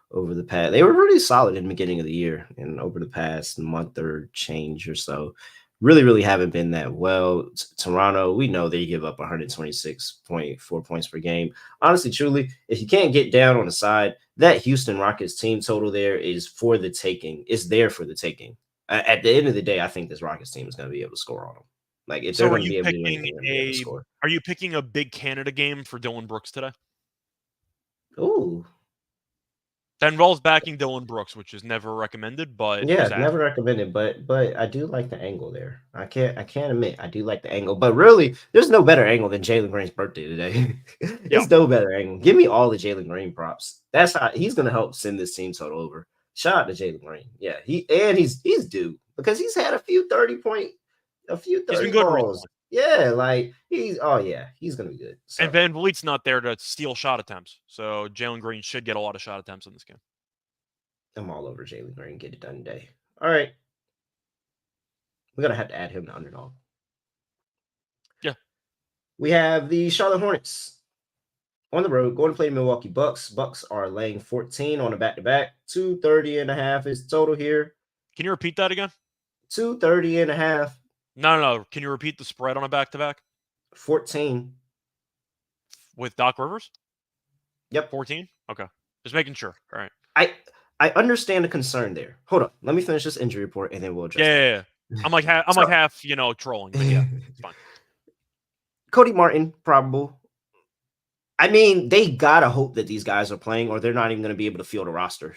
[SPEAKER 1] over the past. They were really solid in the beginning of the year, and over the past month or change or so, really, really haven't been that well. Toronto, we know they give up 126.4 points per game. Honestly, truly, if you can't get down on the side, that Houston Rockets team total there is for the taking. It's there for the taking. At the end of the day, I think this Rockets team is going to be able to score on them. Like, if they're going to be able to do anything, they're going to be able to score.
[SPEAKER 4] Are you picking a big Canada game for Dylan Brooks today?
[SPEAKER 1] Ooh.
[SPEAKER 4] That involves backing Dylan Brooks, which is never recommended, but
[SPEAKER 1] yeah, never recommended. But I do like the angle there. I can't admit I do like the angle. But really, there's no better angle than Jalen Green's birthday today. There's no better angle. Give me all the Jalen Green props. That's how he's going to help send this team total over. Shout out to Jalen Green. Yeah, he's due because he's had a few 30 balls Yeah, like he's gonna be good. So
[SPEAKER 4] And Van Vliet's not there to steal shot attempts, so Jalen Green should get a lot of shot attempts in this game.
[SPEAKER 1] I'm all over Jalen Green. Get it done today. All right, we're gonna have to add him to underdog.
[SPEAKER 4] Yeah.
[SPEAKER 1] We have the Charlotte Hornets on the road going to play Milwaukee Bucks. Bucks are laying 14 on a back-to-back. 230.5 is total here.
[SPEAKER 4] Can you repeat that again?
[SPEAKER 1] 230.5.
[SPEAKER 4] No. Can you repeat the spread on a back-to-back?
[SPEAKER 1] 14.
[SPEAKER 4] With Doc Rivers?
[SPEAKER 1] Yep.
[SPEAKER 4] 14? Okay. Just making sure. All right.
[SPEAKER 1] I understand the concern there. Hold on. Let me finish this injury report and then we'll address
[SPEAKER 4] Yeah. I'm like half, trolling, but yeah, it's fine.
[SPEAKER 1] Cody Martin, probable. I mean, they gotta hope that these guys are playing, or they're not even gonna be able to field a roster.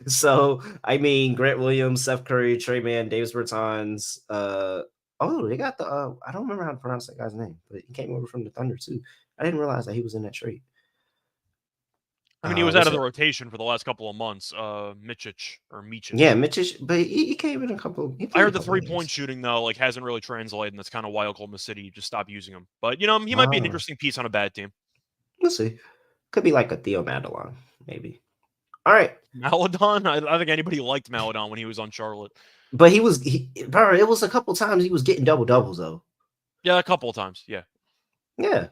[SPEAKER 1] So, I mean, Grant Williams, Seth Curry, Trey Mann, Davis Bertans. They got the. I don't remember how to pronounce that guy's name, but he came over from the Thunder too. I didn't realize that he was in that trade.
[SPEAKER 4] I mean, he was out of the rotation for the last couple of months. Mičić.
[SPEAKER 1] Yeah, Mičić, but he came in a couple.
[SPEAKER 4] I heard the 3-point shooting though, like hasn't really translated, and that's kind of why Oklahoma City just stopped using him. But he might be an interesting piece on a bad team.
[SPEAKER 1] We'll see. Could be like a Theo Maledon, maybe. All right,
[SPEAKER 4] Maledon. I don't think anybody liked Maledon when he was on Charlotte.
[SPEAKER 1] But it was a couple times he was getting double doubles though.
[SPEAKER 4] Yeah, a couple of times. Yeah.
[SPEAKER 1] Yeah,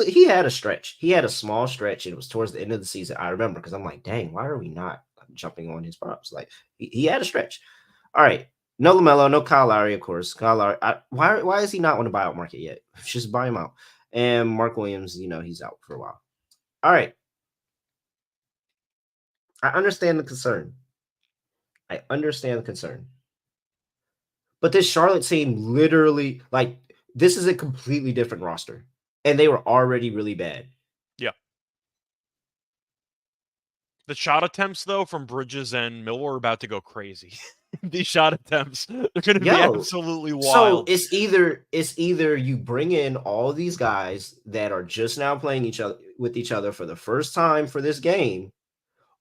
[SPEAKER 1] he had a stretch. He had a small stretch, and it was towards the end of the season. I remember because I'm like, dang, why are we not jumping on his props? Like he had a stretch. All right, no LaMelo, no Kyle Lowry, of course. Kyle Lowry, why is he not on the buyout market yet? Just buy him out. And Mark Williams, he's out for a while. All right, I understand the concern. But this Charlotte team literally, like, this is a completely different roster, and they were already really bad.
[SPEAKER 4] Yeah. The shot attempts, though, from Bridges and Miller are about to go crazy. These shot attempts, they're going to be absolutely wild.
[SPEAKER 1] So it's either you bring in all these guys that are just now playing with each other for the first time for this game,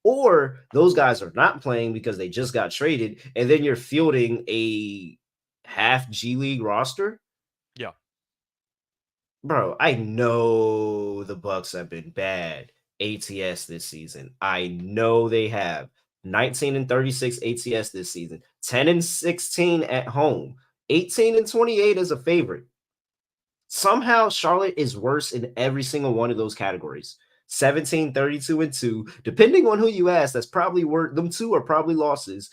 [SPEAKER 1] or those guys are not playing because they just got traded, and then you're fielding a half G League roster.
[SPEAKER 4] Yeah.
[SPEAKER 1] Bro, I know the Bucks have been bad ATS this season. I know they have 19-36 ATS this season, 10-16 at home, 18-28 as a favorite. Somehow Charlotte is worse in every single one of those categories. 17-32-2, depending on who you ask, that's probably them two are probably losses.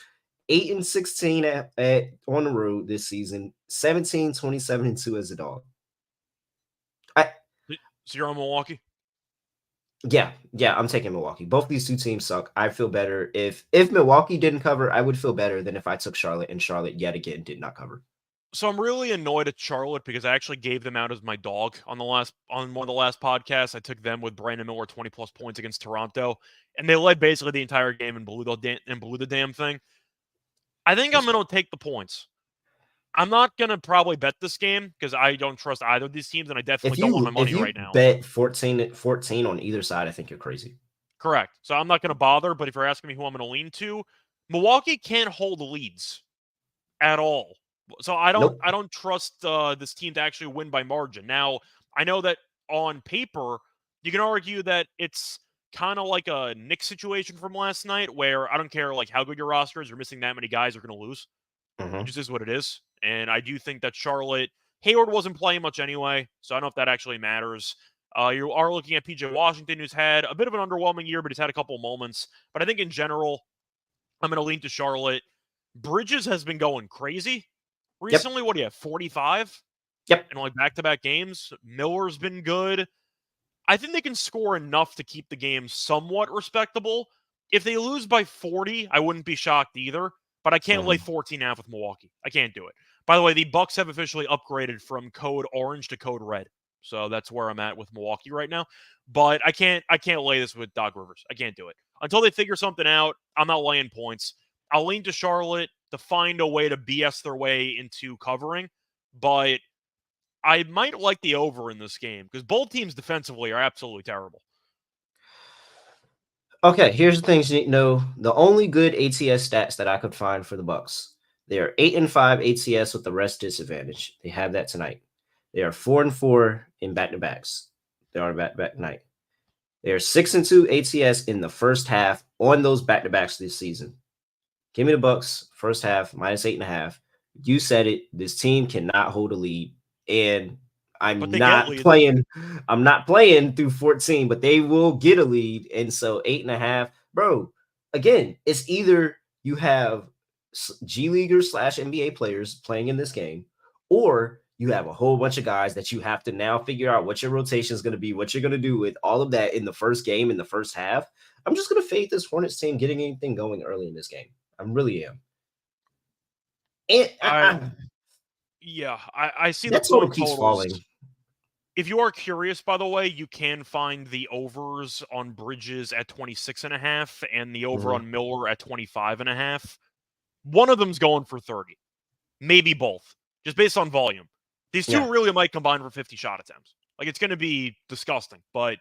[SPEAKER 1] 8-16 at on the road this season, 17-27-2 as a dog.
[SPEAKER 4] So you're on Milwaukee?
[SPEAKER 1] Yeah, I'm taking Milwaukee. Both these two teams suck. I feel better if Milwaukee didn't cover, I would feel better than if I took Charlotte, and Charlotte yet again did not cover.
[SPEAKER 4] So I'm really annoyed at Charlotte because I actually gave them out as my dog on one of the last podcasts. I took them with Brandon Miller 20+ points against Toronto, and they led basically the entire game and blew the damn thing. I think I'm going to take the points. I'm not going to probably bet this game because I don't trust either of these teams, and I definitely don't want my money right now.
[SPEAKER 1] Bet 14 on either side, I think you're crazy.
[SPEAKER 4] Correct. So I'm not going to bother, but if you're asking me who I'm going to lean to, Milwaukee can't hold leads at all. So I don't trust this team to actually win by margin. Now, I know that on paper, you can argue that it's kind of like a Knicks situation from last night where I don't care like how good your roster is, you're missing that many guys, you're going to lose. It just is what it is. And I do think that Charlotte, Hayward wasn't playing much anyway, so I don't know if that actually matters. You are looking at PJ Washington, who's had a bit of an underwhelming year, but he's had a couple of moments. But I think in general, I'm going to lean to Charlotte. Bridges has been going crazy recently. Yep. What do you have, 45?
[SPEAKER 1] Yep.
[SPEAKER 4] And only back-to-back games. Miller's been good. I think they can score enough to keep the game somewhat respectable. If they lose by 40, I wouldn't be shocked either. But I can't lay 14.5 with Milwaukee. I can't do it. By the way, the Bucks have officially upgraded from code orange to code red. So that's where I'm at with Milwaukee right now. But I can't lay this with Doc Rivers. I can't do it. Until they figure something out, I'm not laying points. I'll lean to Charlotte to find a way to BS their way into covering. But I might like the over in this game because both teams defensively are absolutely terrible.
[SPEAKER 1] Okay, here's the things you need to know. The only good ATS stats that I could find for the Bucks. They are 8-5 ATS with the rest disadvantage. They have that tonight. They are 4-4 in back-to-backs. They are back-to-back night. They are 6-2 ATS in the first half on those back-to-backs this season. Give me the Bucks first half -8.5. You said it. This team cannot hold a lead, and I'm not playing. I'm not playing through 14, but they will get a lead, and so 8.5, bro. Again, it's either you have G Leaguers / NBA players playing in this game, or you have a whole bunch of guys that you have to now figure out what your rotation is going to be, what you're going to do with all of that in the first game, in the first half. I'm just going to fade this Hornets team getting anything going early in this game. I really am. And
[SPEAKER 4] I see the
[SPEAKER 1] that total
[SPEAKER 4] point
[SPEAKER 1] keeps
[SPEAKER 4] totals.
[SPEAKER 1] falling.
[SPEAKER 4] If you are curious, by the way, you can find the overs on Bridges at 26.5 and the over on Miller at 25.5. One of them's going for 30, maybe both, just based on volume. These two really might combine for 50 shot attempts. Like, it's going to be disgusting, but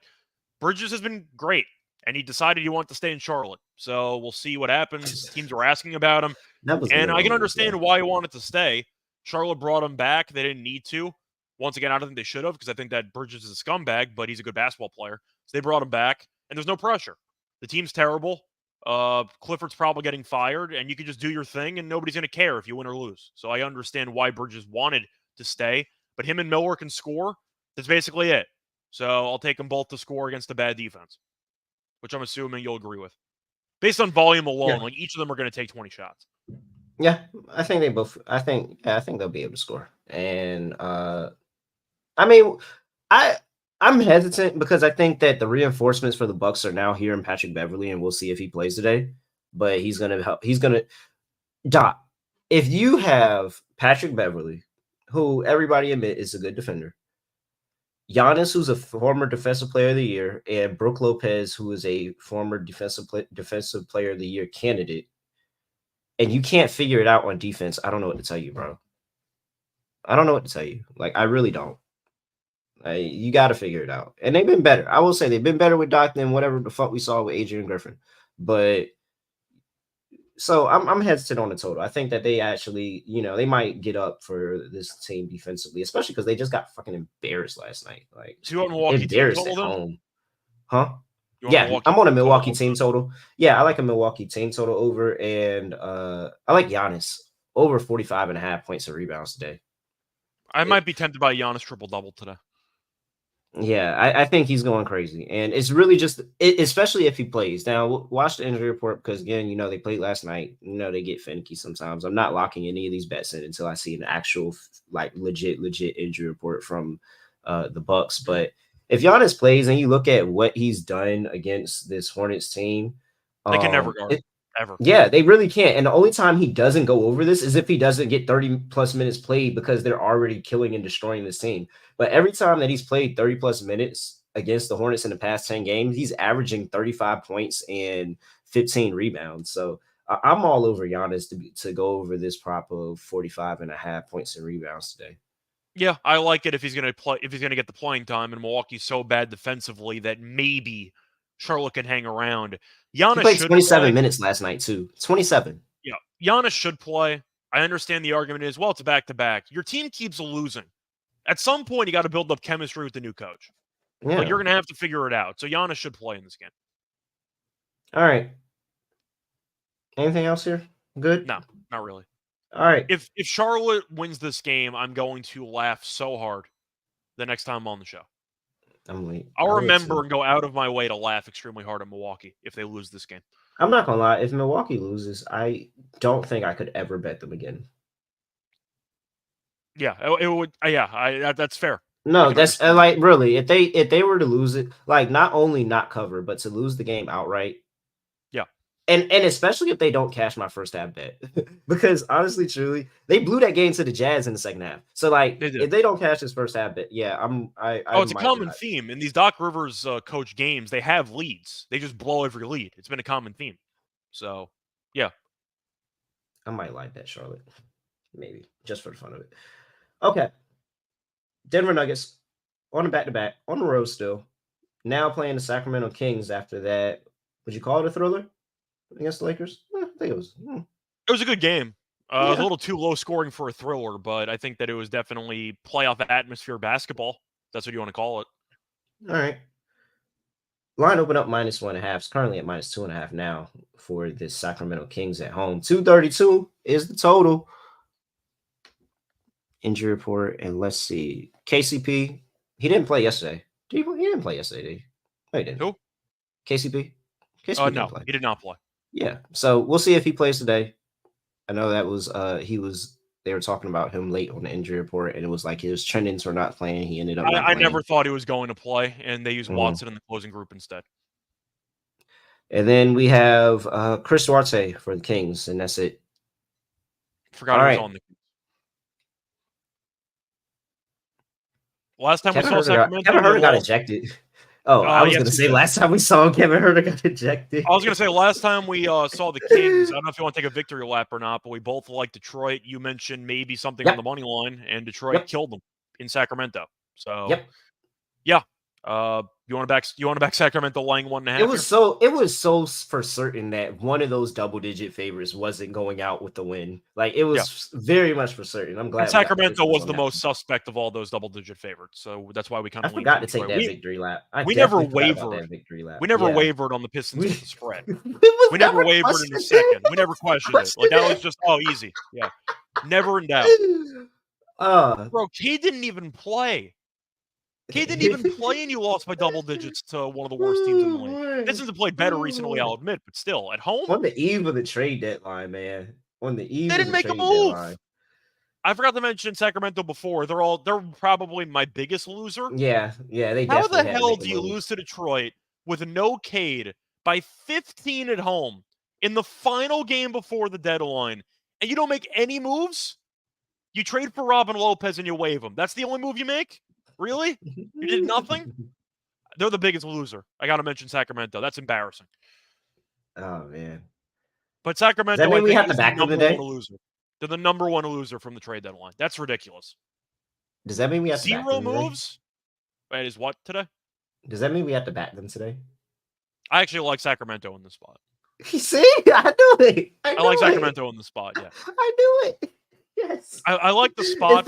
[SPEAKER 4] Bridges has been great, and he decided he wanted to stay in Charlotte. So we'll see what happens. Teams were asking about him, and I can understand why he wanted to stay. Charlotte brought him back. They didn't need to. Once again, I don't think they should have, because I think that Bridges is a scumbag, but he's a good basketball player. So they brought him back, and there's no pressure. The team's terrible. Clifford's probably getting fired, and you can just do your thing, and nobody's going to care if you win or lose. So I understand why Bridges wanted to stay, but him and Miller can score. That's basically it. So I'll take them both to score against a bad defense, which I'm assuming you'll agree with. Based on volume alone, like, each of them are going to take 20 shots.
[SPEAKER 1] Yeah, I think they both. I think they'll be able to score. And I mean, I'm hesitant because I think that the reinforcements for the Bucks are now here in Patrick Beverley, and we'll see if he plays today. But he's gonna help. He's gonna Dot. If you have Patrick Beverley, who everybody admit is a good defender, Giannis, who's a former Defensive Player of the Year, and Brook Lopez, who is a former Defensive Player of the Year candidate, and you can't figure it out on defense, I don't know what to tell you, bro. I don't know what to tell you. Like, I really don't. You got to figure it out. And they've been better. I will say they've been better with Doc than whatever the fuck we saw with Adrian Griffin. But so I'm hesitant on the total. I think that they actually, they might get up for this team defensively, especially because they just got fucking embarrassed last night. Like,
[SPEAKER 4] so you want Milwaukee
[SPEAKER 1] embarrassed
[SPEAKER 4] team
[SPEAKER 1] at
[SPEAKER 4] total
[SPEAKER 1] home. Huh?
[SPEAKER 4] Yeah,
[SPEAKER 1] I'm on a Milwaukee team total. Yeah, I like a Milwaukee team total over, and I like Giannis over 45.5 points and rebounds today.
[SPEAKER 4] I might be tempted by Giannis triple-double today.
[SPEAKER 1] Yeah, I think he's going crazy, and it's really just, especially if he plays. Now, watch the injury report because, again, they played last night. They get finicky sometimes. I'm not locking any of these bets in until I see an actual, like, legit injury report from the Bucks. But if Giannis plays and you look at what he's done against this Hornets team,
[SPEAKER 4] they can never guard. Ever.
[SPEAKER 1] Yeah, they really can't. And the only time he doesn't go over this is if he doesn't get 30 plus minutes played because they're already killing and destroying this team. But every time that he's played 30 plus minutes against the Hornets in the past 10 games, he's averaging 35 points and 15 rebounds. So I'm all over Giannis to go over this prop of 45.5 points and rebounds today.
[SPEAKER 4] Yeah, I like it if he's going to get the playing time, and Milwaukee's so bad defensively that maybe Charlotte can hang around. Giannis
[SPEAKER 1] he played 27 minutes last night, too. 27.
[SPEAKER 4] Yeah, Giannis should play. I understand the argument is, well, it's a back-to-back. Your team keeps losing. At some point, you got to build up chemistry with the new coach. Yeah. Like, you're going to have to figure it out. So Giannis should play in this game.
[SPEAKER 1] All right. Anything else here? Good?
[SPEAKER 4] No, not really.
[SPEAKER 1] All right.
[SPEAKER 4] If Charlotte wins this game, I'm going to laugh so hard the next time I'm on the show. I'll remember and go out of my way to laugh extremely hard at Milwaukee if they lose this game.
[SPEAKER 1] I'm not gonna lie. If Milwaukee loses, I don't think I could ever bet them again.
[SPEAKER 4] Yeah, it would. Yeah, that's fair.
[SPEAKER 1] No, that's like, really. If they were to lose it, like, not only not cover, but to lose the game outright.
[SPEAKER 4] Yeah,
[SPEAKER 1] and especially if they don't cash my first half bet, because honestly, truly, they blew that game to the Jazz in the second half. So, like, if they don't cash this first half bet, yeah,
[SPEAKER 4] it's a common theme in these Doc Rivers coach games. They have leads. They just blow every lead. It's been a common theme. So, yeah,
[SPEAKER 1] I might like that, Charlotte, maybe just for the fun of it. Okay. Denver Nuggets on a back-to-back, on the road still. Now playing the Sacramento Kings after that. Would you call it a thriller against the Lakers? I think it was.
[SPEAKER 4] It was a good game. It was a little too low scoring for a thriller, but I think that it was definitely playoff atmosphere basketball. That's what you want to call it.
[SPEAKER 1] All right. Line opened up -1.5. It's currently at -2.5 now for the Sacramento Kings at home. 232 is the total. Injury report, and let's see. KCP, he didn't play yesterday. He didn't play yesterday, did he? No, he didn't.
[SPEAKER 4] Who?
[SPEAKER 1] KCP? KCP didn't
[SPEAKER 4] No,
[SPEAKER 1] play.
[SPEAKER 4] he did not play.
[SPEAKER 1] Yeah. So we'll see if he plays today. I know that was they were talking about him late on the injury report, and it was like he was trending for not playing. He ended up not
[SPEAKER 4] I
[SPEAKER 1] playing.
[SPEAKER 4] never thought he was going to play, and they used Watson in the closing group instead.
[SPEAKER 1] And then we have Chris Duarte for the Kings, and that's it.
[SPEAKER 4] Forgot he was on the Kings. Last time
[SPEAKER 1] Kevin
[SPEAKER 4] we saw Sacramento,
[SPEAKER 1] Kevin Huerter got ejected. Oh, I was going to say last time we saw him, Kevin Huerter got ejected.
[SPEAKER 4] I was going to say last time we saw the Kings, I don't know if you want to take a victory lap or not, but we both like Detroit. You mentioned maybe something on the money line, and Detroit killed them in Sacramento. So, yeah. You want to back Sacramento laying 1.5?
[SPEAKER 1] It was so for certain that one of those double-digit favorites wasn't going out with the win. Like it was very much for certain. I'm glad.
[SPEAKER 4] And Sacramento was the most suspect of all those double-digit favorites, so that's why we kind of.
[SPEAKER 1] I forgot to take that victory lap.
[SPEAKER 4] We never wavered. We never wavered on the Pistons with the spread. We never wavered in a second. We never questioned it. Like that was just easy. Yeah, never in doubt. Bro, K didn't even play. K didn't even play, and you lost by double digits to one of the worst teams in the league. Pistons have played better recently, I'll admit, but still, at home.
[SPEAKER 1] On the eve of the trade deadline, man. On the eve
[SPEAKER 4] they didn't
[SPEAKER 1] of the
[SPEAKER 4] make
[SPEAKER 1] trade
[SPEAKER 4] a move.
[SPEAKER 1] Deadline.
[SPEAKER 4] I forgot to mention Sacramento before. They're probably my biggest loser.
[SPEAKER 1] Yeah, they
[SPEAKER 4] How
[SPEAKER 1] definitely
[SPEAKER 4] the hell do you lose to Detroit with no Cade by 15 at home in the final game before the deadline, and you don't make any moves? You trade for Robin Lopez and you waive him. That's the only move you make? Really? You did nothing? They're the biggest loser. I got to mention Sacramento. That's embarrassing.
[SPEAKER 1] Oh, man.
[SPEAKER 4] But Sacramento,
[SPEAKER 1] I think we have
[SPEAKER 4] is
[SPEAKER 1] to back
[SPEAKER 4] the
[SPEAKER 1] them today?
[SPEAKER 4] one loser. They're the number one loser from the trade deadline. That's ridiculous.
[SPEAKER 1] Does that mean we have to back them
[SPEAKER 4] moves? Wait, is what today?
[SPEAKER 1] Does that mean we have to back them today?
[SPEAKER 4] I actually like Sacramento in the spot.
[SPEAKER 1] See? I knew it. I
[SPEAKER 4] like Sacramento in the spot, yeah.
[SPEAKER 1] I knew it. Yes.
[SPEAKER 4] I like the spot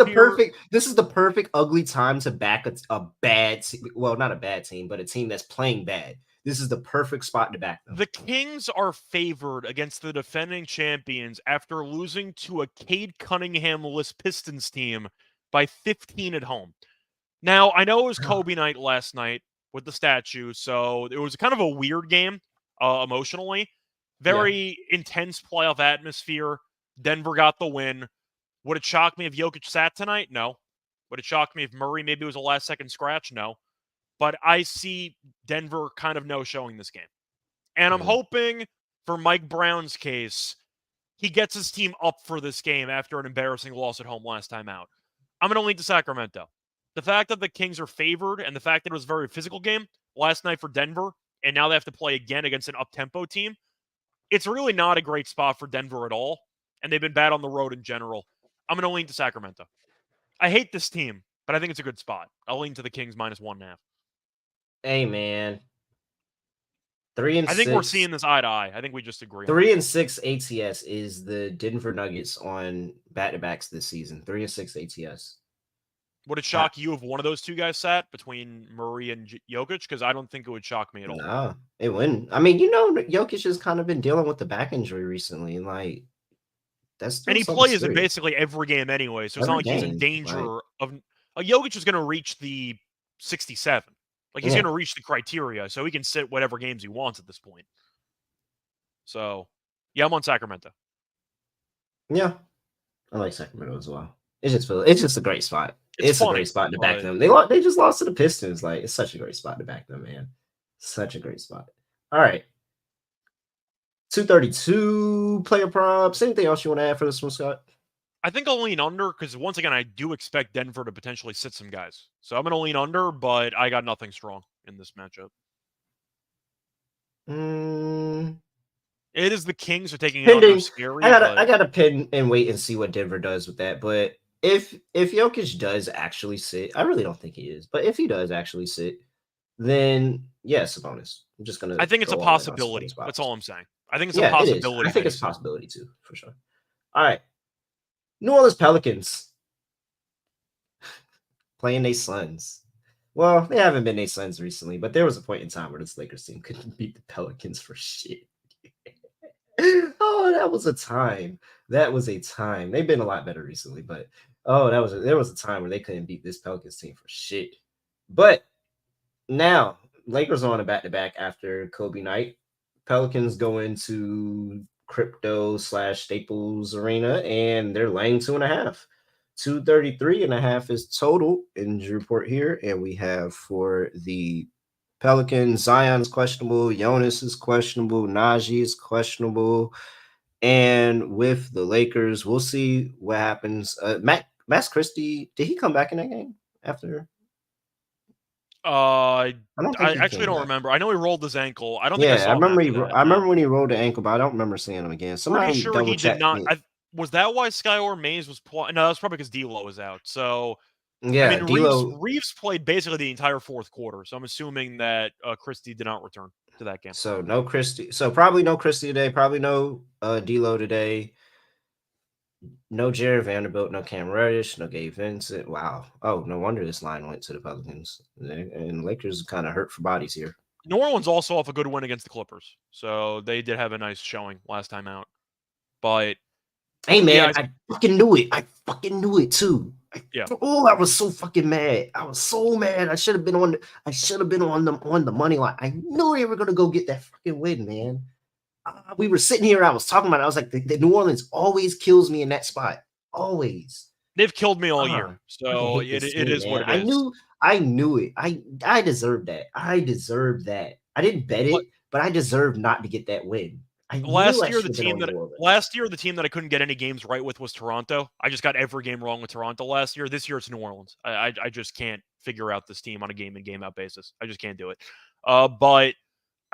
[SPEAKER 1] This is the perfect ugly time to back a bad team. Well, not a bad team, but a team that's playing bad. This is the perfect spot to back them.
[SPEAKER 4] The Kings are favored against the defending champions after losing to a Cade Cunningham-less Pistons team by 15 at home. Now, I know it was Kobe night last night with the statue, so it was kind of a weird game emotionally. Very intense playoff atmosphere. Denver got the win. Would it shock me if Jokic sat tonight? No. Would it shock me if Murray maybe was a last-second scratch? No. But I see Denver kind of no-showing this game. And I'm hoping, for Mike Brown's case, he gets his team up for this game after an embarrassing loss at home last time out. I'm going to lean to Sacramento. The fact that the Kings are favored and the fact that it was a very physical game last night for Denver, and now they have to play again against an up-tempo team, it's really not a great spot for Denver at all, and they've been bad on the road in general. I'm going to lean to Sacramento. I hate this team, but I think it's a good spot. I'll lean to the Kings -1.5.
[SPEAKER 1] Hey, man. 3-6.
[SPEAKER 4] I think we're seeing this eye to eye. I think we just agree.
[SPEAKER 1] 3-6 ATS is the Denver Nuggets on back-to-backs this season. 3-6 ATS.
[SPEAKER 4] Would it shock you if one of those two guys sat between Murray and Jokic? Because I don't think it would shock me at all.
[SPEAKER 1] No, it wouldn't. I mean, Jokic has kind of been dealing with the back injury recently, and like
[SPEAKER 4] and he plays in basically every game anyway, so it's not like he's in danger of. Jokic is going to reach the 67. Like he's going to reach the criteria, so he can sit whatever games he wants at this point. So, yeah, I'm on Sacramento.
[SPEAKER 1] Yeah, I like Sacramento as well. It's just a great spot. It's a great spot to back them. They just lost to the Pistons. Like it's such a great spot to back them, man. Such a great spot. All right. 232 player props. Anything else you want to add for this one, Scott?
[SPEAKER 4] I think I'll lean under because, once again, I do expect Denver to potentially sit some guys. So I'm going to lean under, but I got nothing strong in this matchup. It is the Kings are taking it under scary.
[SPEAKER 1] I got to pin and wait and see what Denver does with that. But if Jokic does actually sit, I really don't think he is. But if he does actually sit, then yes, a bonus. I'm just going to.
[SPEAKER 4] I think it's a possibility. That's all I'm saying. I think it's a possibility.
[SPEAKER 1] I think it's a possibility too, for sure. All right. New Orleans Pelicans playing their Suns. Well, they haven't been their Suns recently, but there was a point in time where this Lakers team couldn't beat the Pelicans for shit. Oh, that was a time. That was a time. They've been a lot better recently, but there was a time where they couldn't beat this Pelicans team for shit. But now Lakers are on a back-to-back after Kobe night. Pelicans go into Crypto/Staples Arena, and they're laying 2.5. 233.5 is total injury report here. And we have for the Pelicans, Zion's questionable, Jonas is questionable, Najee is questionable. And with the Lakers, we'll see what happens. Max Christie, did he come back in that game after?
[SPEAKER 4] I
[SPEAKER 1] think he
[SPEAKER 4] actually don't
[SPEAKER 1] back.
[SPEAKER 4] remember. I know he rolled his ankle. I don't think I saw
[SPEAKER 1] I remember
[SPEAKER 4] him
[SPEAKER 1] I remember when he rolled the ankle, but I don't remember seeing him again. Somebody
[SPEAKER 4] pretty sure
[SPEAKER 1] double
[SPEAKER 4] he did
[SPEAKER 1] check
[SPEAKER 4] not.
[SPEAKER 1] me.
[SPEAKER 4] Was that why Skylar Mays was playing? No, that's probably because D'Lo was out. So
[SPEAKER 1] Yeah,
[SPEAKER 4] I mean,
[SPEAKER 1] D'Lo.
[SPEAKER 4] Reeves played basically the entire fourth quarter. So I'm assuming that Christie did not return to that game.
[SPEAKER 1] So no Christie. So probably no Christie today. Probably no D'Lo today. No Jared Vanderbilt, no Cam Reddish, no Gabe Vincent. Wow. Oh, no wonder this line went to the Pelicans. And Lakers kind of hurt for bodies here.
[SPEAKER 4] New Orleans also off a good win against the Clippers. So they did have a nice showing last time out. But
[SPEAKER 1] hey man,
[SPEAKER 4] yeah,
[SPEAKER 1] I fucking knew it. I fucking knew it too. I was so fucking mad. I was so mad. I should have been on the money line. I knew they were gonna go get that fucking win, man. We were sitting here. I was talking about it. I was like, the New Orleans always kills me in that spot. Always.
[SPEAKER 4] They've killed me all year. So it is what it is.
[SPEAKER 1] I knew it. I deserved that. I deserved that. I didn't bet it, but I deserved not to get that win.
[SPEAKER 4] Last year, the team that I couldn't get any games right with was Toronto. I just got every game wrong with Toronto last year. This year, it's New Orleans. I just can't figure out this team on a game in, game out basis. I just can't do it. But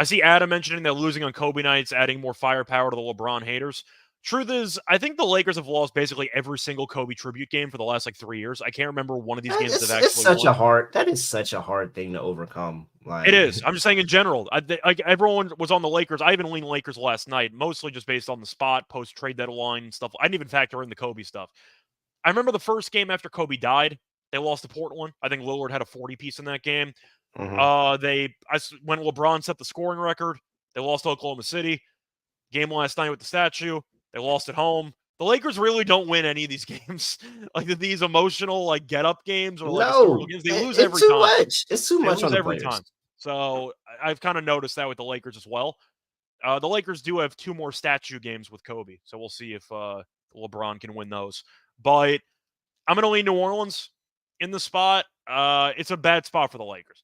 [SPEAKER 4] I see Adam mentioning that losing on Kobe nights, adding more firepower to the LeBron haters. Truth is, I think the Lakers have lost basically every single Kobe tribute game for the last 3 years. I can't remember one of these games that actually won.
[SPEAKER 1] That is such a hard thing to overcome.
[SPEAKER 4] It is. I'm just saying in general. Everyone was on the Lakers. I even leaned Lakers last night, mostly just based on the spot, post-trade deadline and stuff. I didn't even factor in the Kobe stuff. I remember the first game after Kobe died, they lost to Portland. I think Lillard had a 40-piece in that game.
[SPEAKER 1] Mm-hmm.
[SPEAKER 4] When LeBron set the scoring record, they lost to Oklahoma City. Game last night with the statue. They lost at home. The Lakers really don't win any of these games. These emotional get-up games or historical games. They lose every time.
[SPEAKER 1] Much. It's too much on
[SPEAKER 4] every
[SPEAKER 1] the
[SPEAKER 4] time. So I've kind of noticed that with the Lakers as well. The Lakers do have 2 more statue games with Kobe. So we'll see if LeBron can win those. But I'm going to lean New Orleans in the spot. It's a bad spot for the Lakers.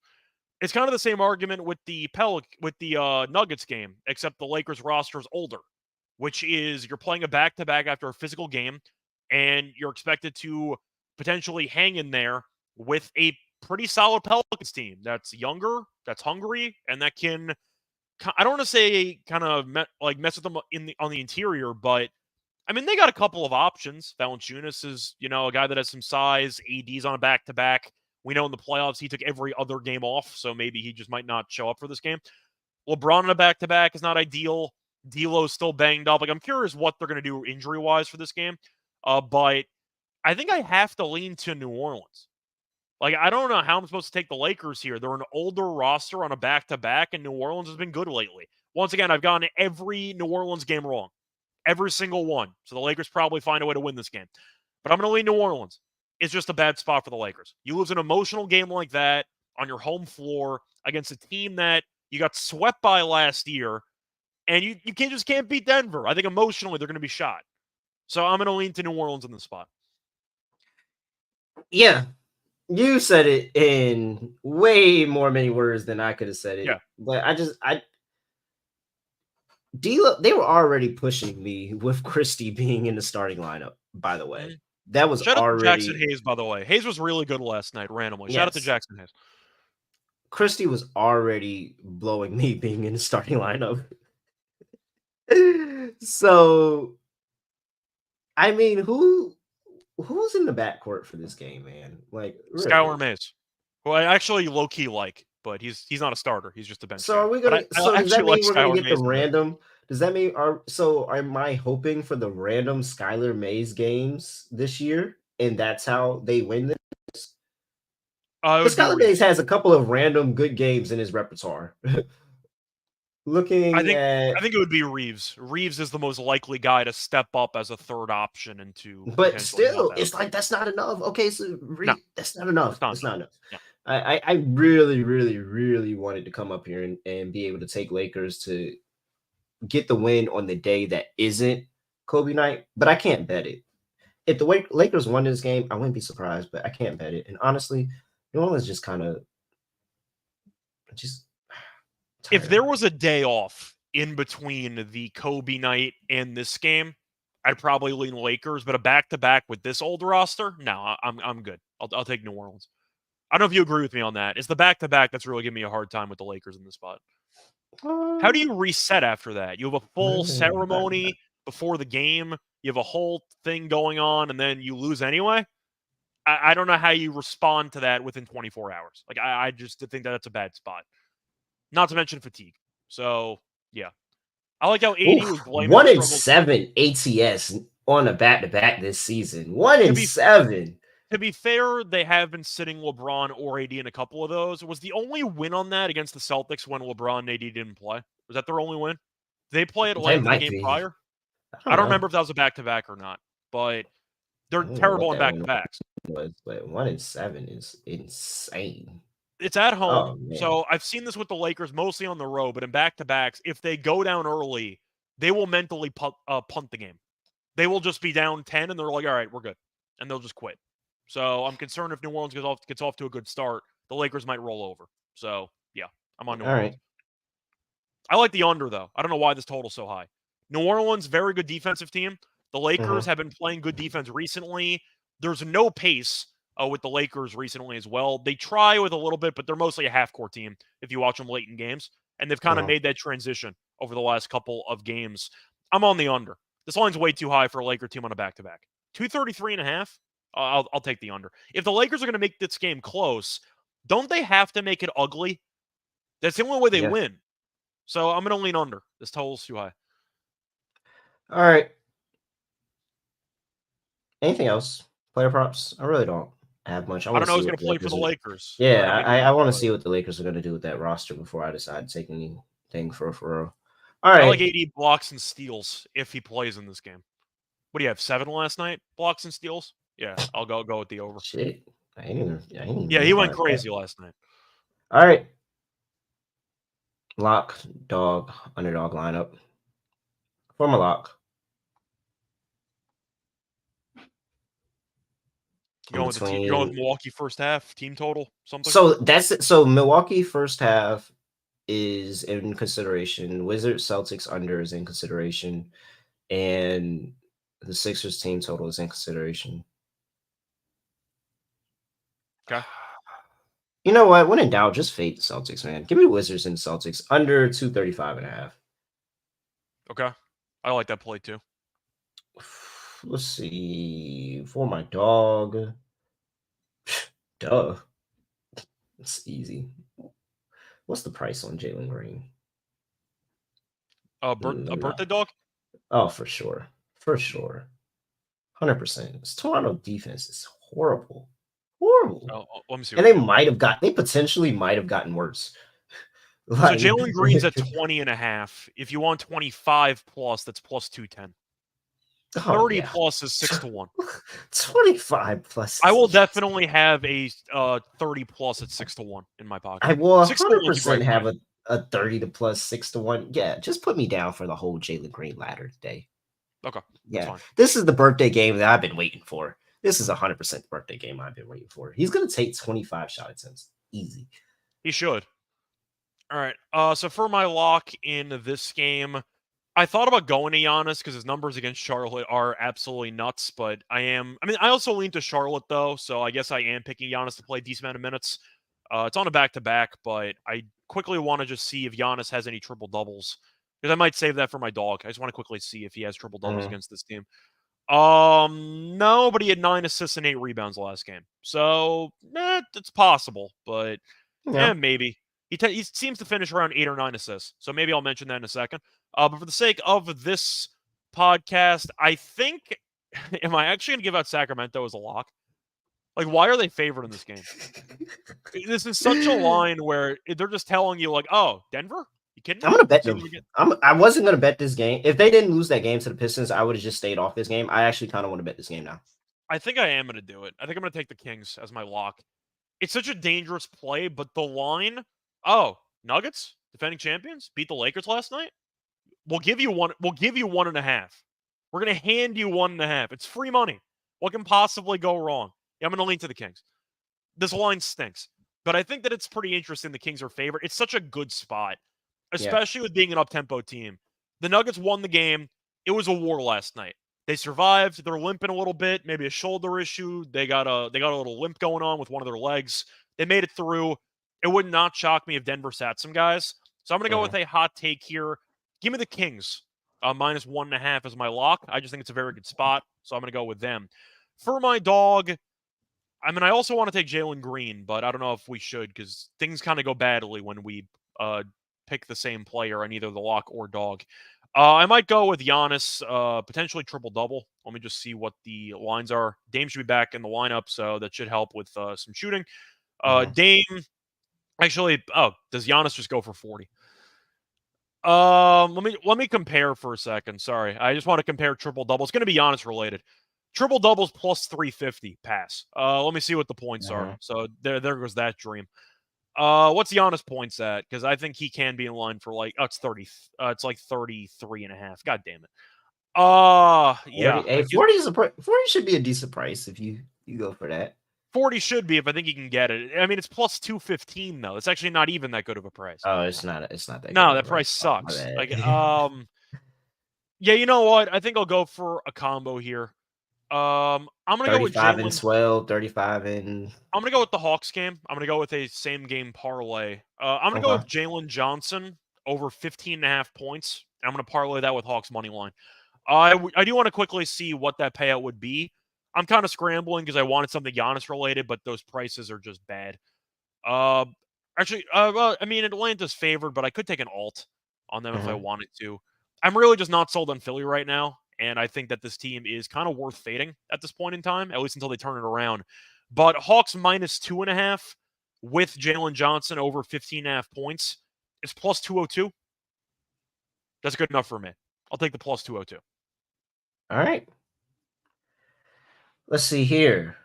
[SPEAKER 4] It's kind of the same argument with the Nuggets game, except the Lakers roster is older, which is you're playing a back-to-back after a physical game, and you're expected to potentially hang in there with a pretty solid Pelicans team that's younger, that's hungry, and that can, I don't want to say kind of mess with them on the interior, but I mean, they got a couple of options. Valanciunas is, a guy that has some size. AD's on a back-to-back. We know in the playoffs he took every other game off, so maybe he just might not show up for this game. LeBron on a back-to-back is not ideal. D'Lo's still banged up. I'm curious what they're going to do injury-wise for this game. But I think I have to lean to New Orleans. I don't know how I'm supposed to take the Lakers here. They're an older roster on a back-to-back, and New Orleans has been good lately. Once again, I've gotten every New Orleans game wrong. Every single one. So the Lakers probably find a way to win this game. But I'm going to lean New Orleans. It's just a bad spot for the Lakers. You lose an emotional game like that on your home floor against a team that you got swept by last year, and you can't beat Denver. I think emotionally they're going to be shot. So I'm going to lean to New Orleans in the spot.
[SPEAKER 1] Yeah. You said it in way more many words than I could have said it.
[SPEAKER 4] Yeah.
[SPEAKER 1] But D'Lo, they were already pushing me with Christie being in the starting lineup, by the way. That was
[SPEAKER 4] Shout
[SPEAKER 1] already...
[SPEAKER 4] out to Jackson Hayes, by the way. Hayes was really good last night, randomly. Shout out to Jackson Hayes.
[SPEAKER 1] Christie was already blowing me being in the starting lineup. So, I mean, who's in the backcourt for this game, man? Really?
[SPEAKER 4] Skylar Mays, who I actually low-key like, but he's not a starter. He's just a bench.
[SPEAKER 1] So are we gonna? So does that mean we're gonna get the random? Does that mean am I hoping for the random Skylar Mays games this year, and that's how they win this?
[SPEAKER 4] It
[SPEAKER 1] Because
[SPEAKER 4] would be
[SPEAKER 1] Skylar Mays
[SPEAKER 4] Reeves.
[SPEAKER 1] has a couple of random good games in his repertoire.
[SPEAKER 4] I
[SPEAKER 1] Looking
[SPEAKER 4] think
[SPEAKER 1] at,
[SPEAKER 4] I think it would be Reeves. Reeves is the most likely guy to step up as a third option into
[SPEAKER 1] but
[SPEAKER 4] potentially help
[SPEAKER 1] still,
[SPEAKER 4] out.
[SPEAKER 1] it's like that's not enough. Okay, so
[SPEAKER 4] No,
[SPEAKER 1] that's not enough.
[SPEAKER 4] it's not
[SPEAKER 1] That's
[SPEAKER 4] enough.
[SPEAKER 1] not enough.
[SPEAKER 4] Yeah.
[SPEAKER 1] I really, really, really wanted to come up here and be able to take Lakers to get the win on the day that isn't Kobe night, but I can't bet it. If the Lakers won this game, I wouldn't be surprised, but I can't bet it. And honestly, New Orleans just kind of just
[SPEAKER 4] If
[SPEAKER 1] tired.
[SPEAKER 4] there was a day off in between the Kobe night and this game, I'd probably lean Lakers. But a back-to-back with this old roster, no, I'm good. I'll take New Orleans. I don't know if you agree with me on that. It's the back-to-back that's really giving me a hard time with the Lakers in this spot. How do you reset after that? You have a full ceremony before the game. You have a whole thing going on, and then you lose anyway. I don't know how you respond to that within 24 hours. Like I just think that that's a bad spot. Not to mention fatigue. So yeah, I like how AD was
[SPEAKER 1] Oof,
[SPEAKER 4] blaming the
[SPEAKER 1] one in
[SPEAKER 4] struggles.
[SPEAKER 1] seven ATS on a back-to-back this season. One
[SPEAKER 4] To
[SPEAKER 1] in
[SPEAKER 4] be
[SPEAKER 1] seven.
[SPEAKER 4] to be fair, they have been sitting LeBron or AD in a couple of those. Was the only win on that against the Celtics when LeBron and AD didn't play? Was that their only win? Did they play
[SPEAKER 1] That
[SPEAKER 4] Atlanta the
[SPEAKER 1] might
[SPEAKER 4] game
[SPEAKER 1] be.
[SPEAKER 4] prior?
[SPEAKER 1] I
[SPEAKER 4] I
[SPEAKER 1] don't
[SPEAKER 4] don't
[SPEAKER 1] know.
[SPEAKER 4] remember if that was a back to back or not, but they're
[SPEAKER 1] I don't know what
[SPEAKER 4] terrible in
[SPEAKER 1] that
[SPEAKER 4] back
[SPEAKER 1] one
[SPEAKER 4] to backs.
[SPEAKER 1] was, but one in seven is insane.
[SPEAKER 4] It's at
[SPEAKER 1] Oh
[SPEAKER 4] home,
[SPEAKER 1] man.
[SPEAKER 4] so I've seen this with the Lakers mostly on the road, but in back to backs, if they go down early, they will mentally punt the game. They will just be down 10 and they're like, all right, we're good. And they'll just quit. So I'm concerned if New Orleans gets off to a good start, the Lakers might roll over. So yeah, I'm on New
[SPEAKER 1] All
[SPEAKER 4] Orleans.
[SPEAKER 1] right.
[SPEAKER 4] I like the under, though. I don't know why this total's so high. New Orleans, very good defensive team. The Lakers
[SPEAKER 1] Mm-hmm.
[SPEAKER 4] have been playing good defense recently. There's no pace with the Lakers recently as well. They try with a little bit, but they're mostly a half-court team if you watch them late in games. And they've kind of
[SPEAKER 1] Uh-huh.
[SPEAKER 4] made that transition over the last couple of games. I'm on the under. This line's way too high for a Laker team on a back-to-back. 233.5. I'll take the under. If the Lakers are going to make this game close, don't they have to make it ugly? That's the only way they
[SPEAKER 1] Yeah.
[SPEAKER 4] win. So I'm going to lean under. This total's too high.
[SPEAKER 1] All right. Anything else? Player props? I really don't have much. I
[SPEAKER 4] I
[SPEAKER 1] want
[SPEAKER 4] don't
[SPEAKER 1] to
[SPEAKER 4] know
[SPEAKER 1] see
[SPEAKER 4] who's going
[SPEAKER 1] what
[SPEAKER 4] to
[SPEAKER 1] the
[SPEAKER 4] play for
[SPEAKER 1] Lakers
[SPEAKER 4] the
[SPEAKER 1] are.
[SPEAKER 4] Lakers or
[SPEAKER 1] Yeah,
[SPEAKER 4] anybody
[SPEAKER 1] I
[SPEAKER 4] else.
[SPEAKER 1] want to
[SPEAKER 4] But
[SPEAKER 1] see what the Lakers are going to do with that roster before I decide to take anything for real. All
[SPEAKER 4] I like
[SPEAKER 1] right.
[SPEAKER 4] 80 blocks and steals if he plays in this game. What do you have? 7 last night? Blocks and steals? Yeah, I'll go with the over.
[SPEAKER 1] Shit. I ain't even
[SPEAKER 4] Yeah,
[SPEAKER 1] think
[SPEAKER 4] he went
[SPEAKER 1] about that.
[SPEAKER 4] crazy last night.
[SPEAKER 1] All right. Lock, dog, underdog lineup. For my lock.
[SPEAKER 4] You
[SPEAKER 1] In
[SPEAKER 4] going with the team? You going with
[SPEAKER 1] between.
[SPEAKER 4] Milwaukee first half team total? Something?
[SPEAKER 1] So that's it. So Milwaukee first half is in consideration. Wizards Celtics under is in consideration. And the Sixers team total is in consideration.
[SPEAKER 4] Okay.
[SPEAKER 1] You know what? When in doubt, just fade the Celtics, man. Give me Wizards and Celtics under 235.5.
[SPEAKER 4] Okay. I like that play too.
[SPEAKER 1] Let's see. For my dog. Duh. It's easy. What's the price on Jalen Green?
[SPEAKER 4] A
[SPEAKER 1] No.
[SPEAKER 4] birthday dog?
[SPEAKER 1] Oh, for sure. For sure. 100%. This Toronto defense is horrible. Horrible.
[SPEAKER 4] Let me see
[SPEAKER 1] And
[SPEAKER 4] real quick.
[SPEAKER 1] they potentially might have gotten worse.
[SPEAKER 4] So
[SPEAKER 1] Like,
[SPEAKER 4] Jalen Green's at 20.5. If you want 25 plus, that's plus 210.
[SPEAKER 1] oh
[SPEAKER 4] 30
[SPEAKER 1] yeah.
[SPEAKER 4] plus is 6-1.
[SPEAKER 1] 25 plus.
[SPEAKER 4] I will definitely have a 30 plus at 6-1 in my pocket.
[SPEAKER 1] I will
[SPEAKER 4] 6-1 is a
[SPEAKER 1] 100%
[SPEAKER 4] great
[SPEAKER 1] have
[SPEAKER 4] price.
[SPEAKER 1] a 30 to plus 6-1. Yeah, just put me down for the whole Jalen Green ladder today.
[SPEAKER 4] Okay, that's
[SPEAKER 1] Yeah,
[SPEAKER 4] fine.
[SPEAKER 1] this is the birthday game that I've been waiting for. This is 100% the birthday game I've been waiting for. He's going to take 25 shot attempts. Easy.
[SPEAKER 4] He should. All right. So for my lock in this game, I thought about going to Giannis because his numbers against Charlotte are absolutely nuts. But I also lean to Charlotte though, so I guess I am picking Giannis to play a decent amount of minutes. It's on a back-to-back, but I quickly want to just see if Giannis has any triple doubles because I might save that for my dog. I just want to quickly see if he has triple doubles against this team. No, but he had 9 assists and 8 rebounds last game, so it's possible, but
[SPEAKER 1] Yeah.
[SPEAKER 4] maybe. He seems to finish around 8 or 9 assists. So maybe I'll mention that in a second. But for the sake of this podcast, I think, am I actually going to give out Sacramento as a lock? Like, why are they favored in this game? This is such a line where they're just telling you, like, oh, Denver? You kidding me?
[SPEAKER 1] I'm gonna bet them. I wasn't gonna bet this game. If they didn't lose that game to the Pistons, I would have just stayed off this game. I actually kind of want to bet this game now.
[SPEAKER 4] I think I am going to do it. I think I'm going to take the Kings as my lock. It's such a dangerous play, but the line, oh, Nuggets, defending champions, beat the Lakers last night. We'll give you 1.5. We're going to hand you 1.5. It's free money. What can possibly go wrong? Yeah, I'm going to lean to the Kings. This line stinks, but I think that it's pretty interesting the Kings are favored. It's such a good spot, especially with being an up-tempo team. The Nuggets won the game. It was a war last night. They survived. They're limping a little bit, maybe a shoulder issue. They got a little limp going on with one of their legs. They made it through. It would not shock me if Denver sat some guys. So I'm going to go with a hot take here. Give me the Kings. Minus 1.5 as my lock. I just think it's a very good spot, so I'm going to go with them. For my dog, I mean, I also want to take Jalen Green, but I don't know if we should because things kind of go badly when we pick the same player on either the lock or dog. I might go with Giannis, potentially triple-double. Let me just see what the lines are. Dame should be back in the lineup, so that should help with some shooting. Dame, actually, does Giannis just go for 40? Let me compare for a second. Sorry, I just want to compare triple-double. It's going to be Giannis related. Triple-doubles plus 350 pass. Let me see what the points are. So there goes that dream. What's Giannis points at? Because I think he can be in line for like, it's 30. It's like 33.5. God damn it. Yeah.
[SPEAKER 1] 40, hey, 40 should be a decent price if you go for that.
[SPEAKER 4] 40 should be if I think he can get it. I mean, it's plus 215 though. It's actually not even that good of a price.
[SPEAKER 1] Oh, it's not that.
[SPEAKER 4] No, that price sucks. Like, yeah, you know what? I think I'll go for a combo here. I'm gonna go with
[SPEAKER 1] 35 and 12, 35 and.
[SPEAKER 4] I'm gonna go with the Hawks game. I'm gonna go with a same game parlay. I'm gonna go with Jalen Johnson over 15.5 points. I'm gonna parlay that with Hawks money line. I do want to quickly see what that payout would be. I'm kind of scrambling because I wanted something Giannis related, but those prices are just bad. Actually, well, I mean, Atlanta's favored, but I could take an alt on them if I wanted to. I'm really just not sold on Philly right now. And I think that this team is kind of worth fading at this point in time, at least until they turn it around. But Hawks minus 2.5 with Jalen Johnson over 15.5 points is plus 202. That's good enough for me. I'll take the plus 202.
[SPEAKER 1] All right. Let's see here.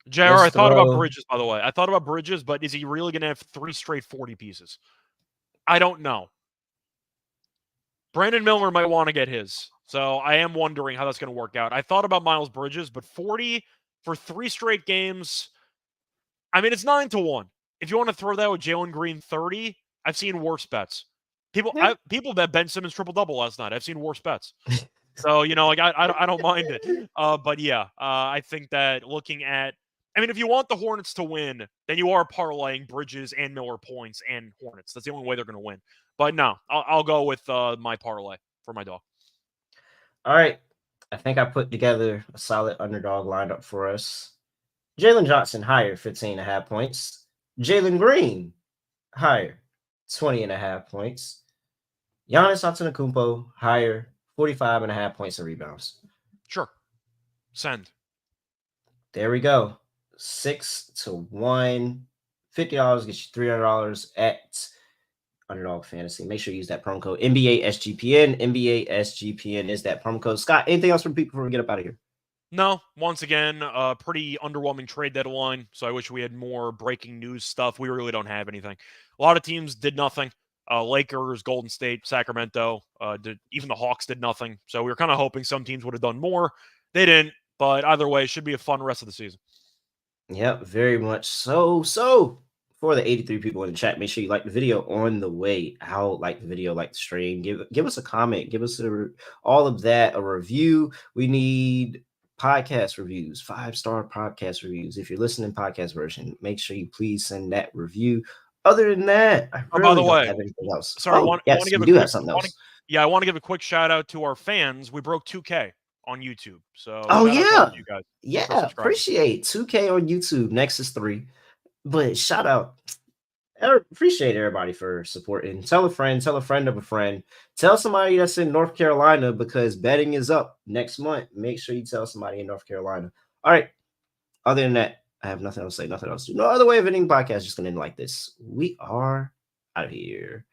[SPEAKER 4] JR, I thought about Bridges, by the way. I thought about Bridges, but is he really going to have 3 straight 40 pieces? I don't know. Brandon Miller might want to get his. So I am wondering how that's going to work out. I thought about Miles Bridges, but 40 for 3 straight games. I mean, it's 9-1. If you want to throw that with Jalen Green 30, I've seen worse bets. People bet Ben Simmons triple-double last night. I've seen worse bets. So, you know, like I don't mind it. But yeah, I think that looking at, I mean, if you want the Hornets to win, then you are parlaying Bridges and Miller points and Hornets. That's the only way they're going to win. But no, I'll go with my parlay for my dog.
[SPEAKER 1] All right. I think I put together a solid underdog lineup for us. Jalen Johnson, higher, 15.5 points. Jalen Green, higher, 20.5 points. Giannis Antetokounmpo, higher, 45.5 points and rebounds.
[SPEAKER 4] Sure. Send.
[SPEAKER 1] There we go. 6-1. $50 gets you $300 at Underdog Fantasy. Make sure you use that promo code NBA SGPN. NBA SGPN is that promo code. Scott, anything else for people before we get up out of here?
[SPEAKER 4] No. Once again, pretty underwhelming trade deadline. So I wish we had more breaking news stuff. We really don't have anything. A lot of teams did nothing. Lakers, Golden State, Sacramento, even the Hawks did nothing. So we were kind of hoping some teams would have done more. They didn't. But either way, it should be a fun rest of the season.
[SPEAKER 1] Yep, very much so. So for the 83 people in the chat, make sure you like the video on the way out. Like the video, like the stream. Give us a comment. Give us all of that, a review. We need podcast reviews, 5-star podcast reviews. If you're listening podcast version, make sure you please send that review. Other than that, I really don't have anything else.
[SPEAKER 4] Sorry, I want to give
[SPEAKER 1] have something else.
[SPEAKER 4] I want to give a quick shout out to our fans. We broke 2K on YouTube. So you guys.
[SPEAKER 1] Yeah, appreciate 2K on YouTube. Next is 3. But shout out. appreciate everybody for supporting. Tell a friend of a friend. Tell somebody that's in North Carolina because betting is up next month. Make sure you tell somebody in North Carolina. All right. Other than that, I have nothing else to say, nothing else to do. No other way of ending podcast. Just going to end like this. We are out of here.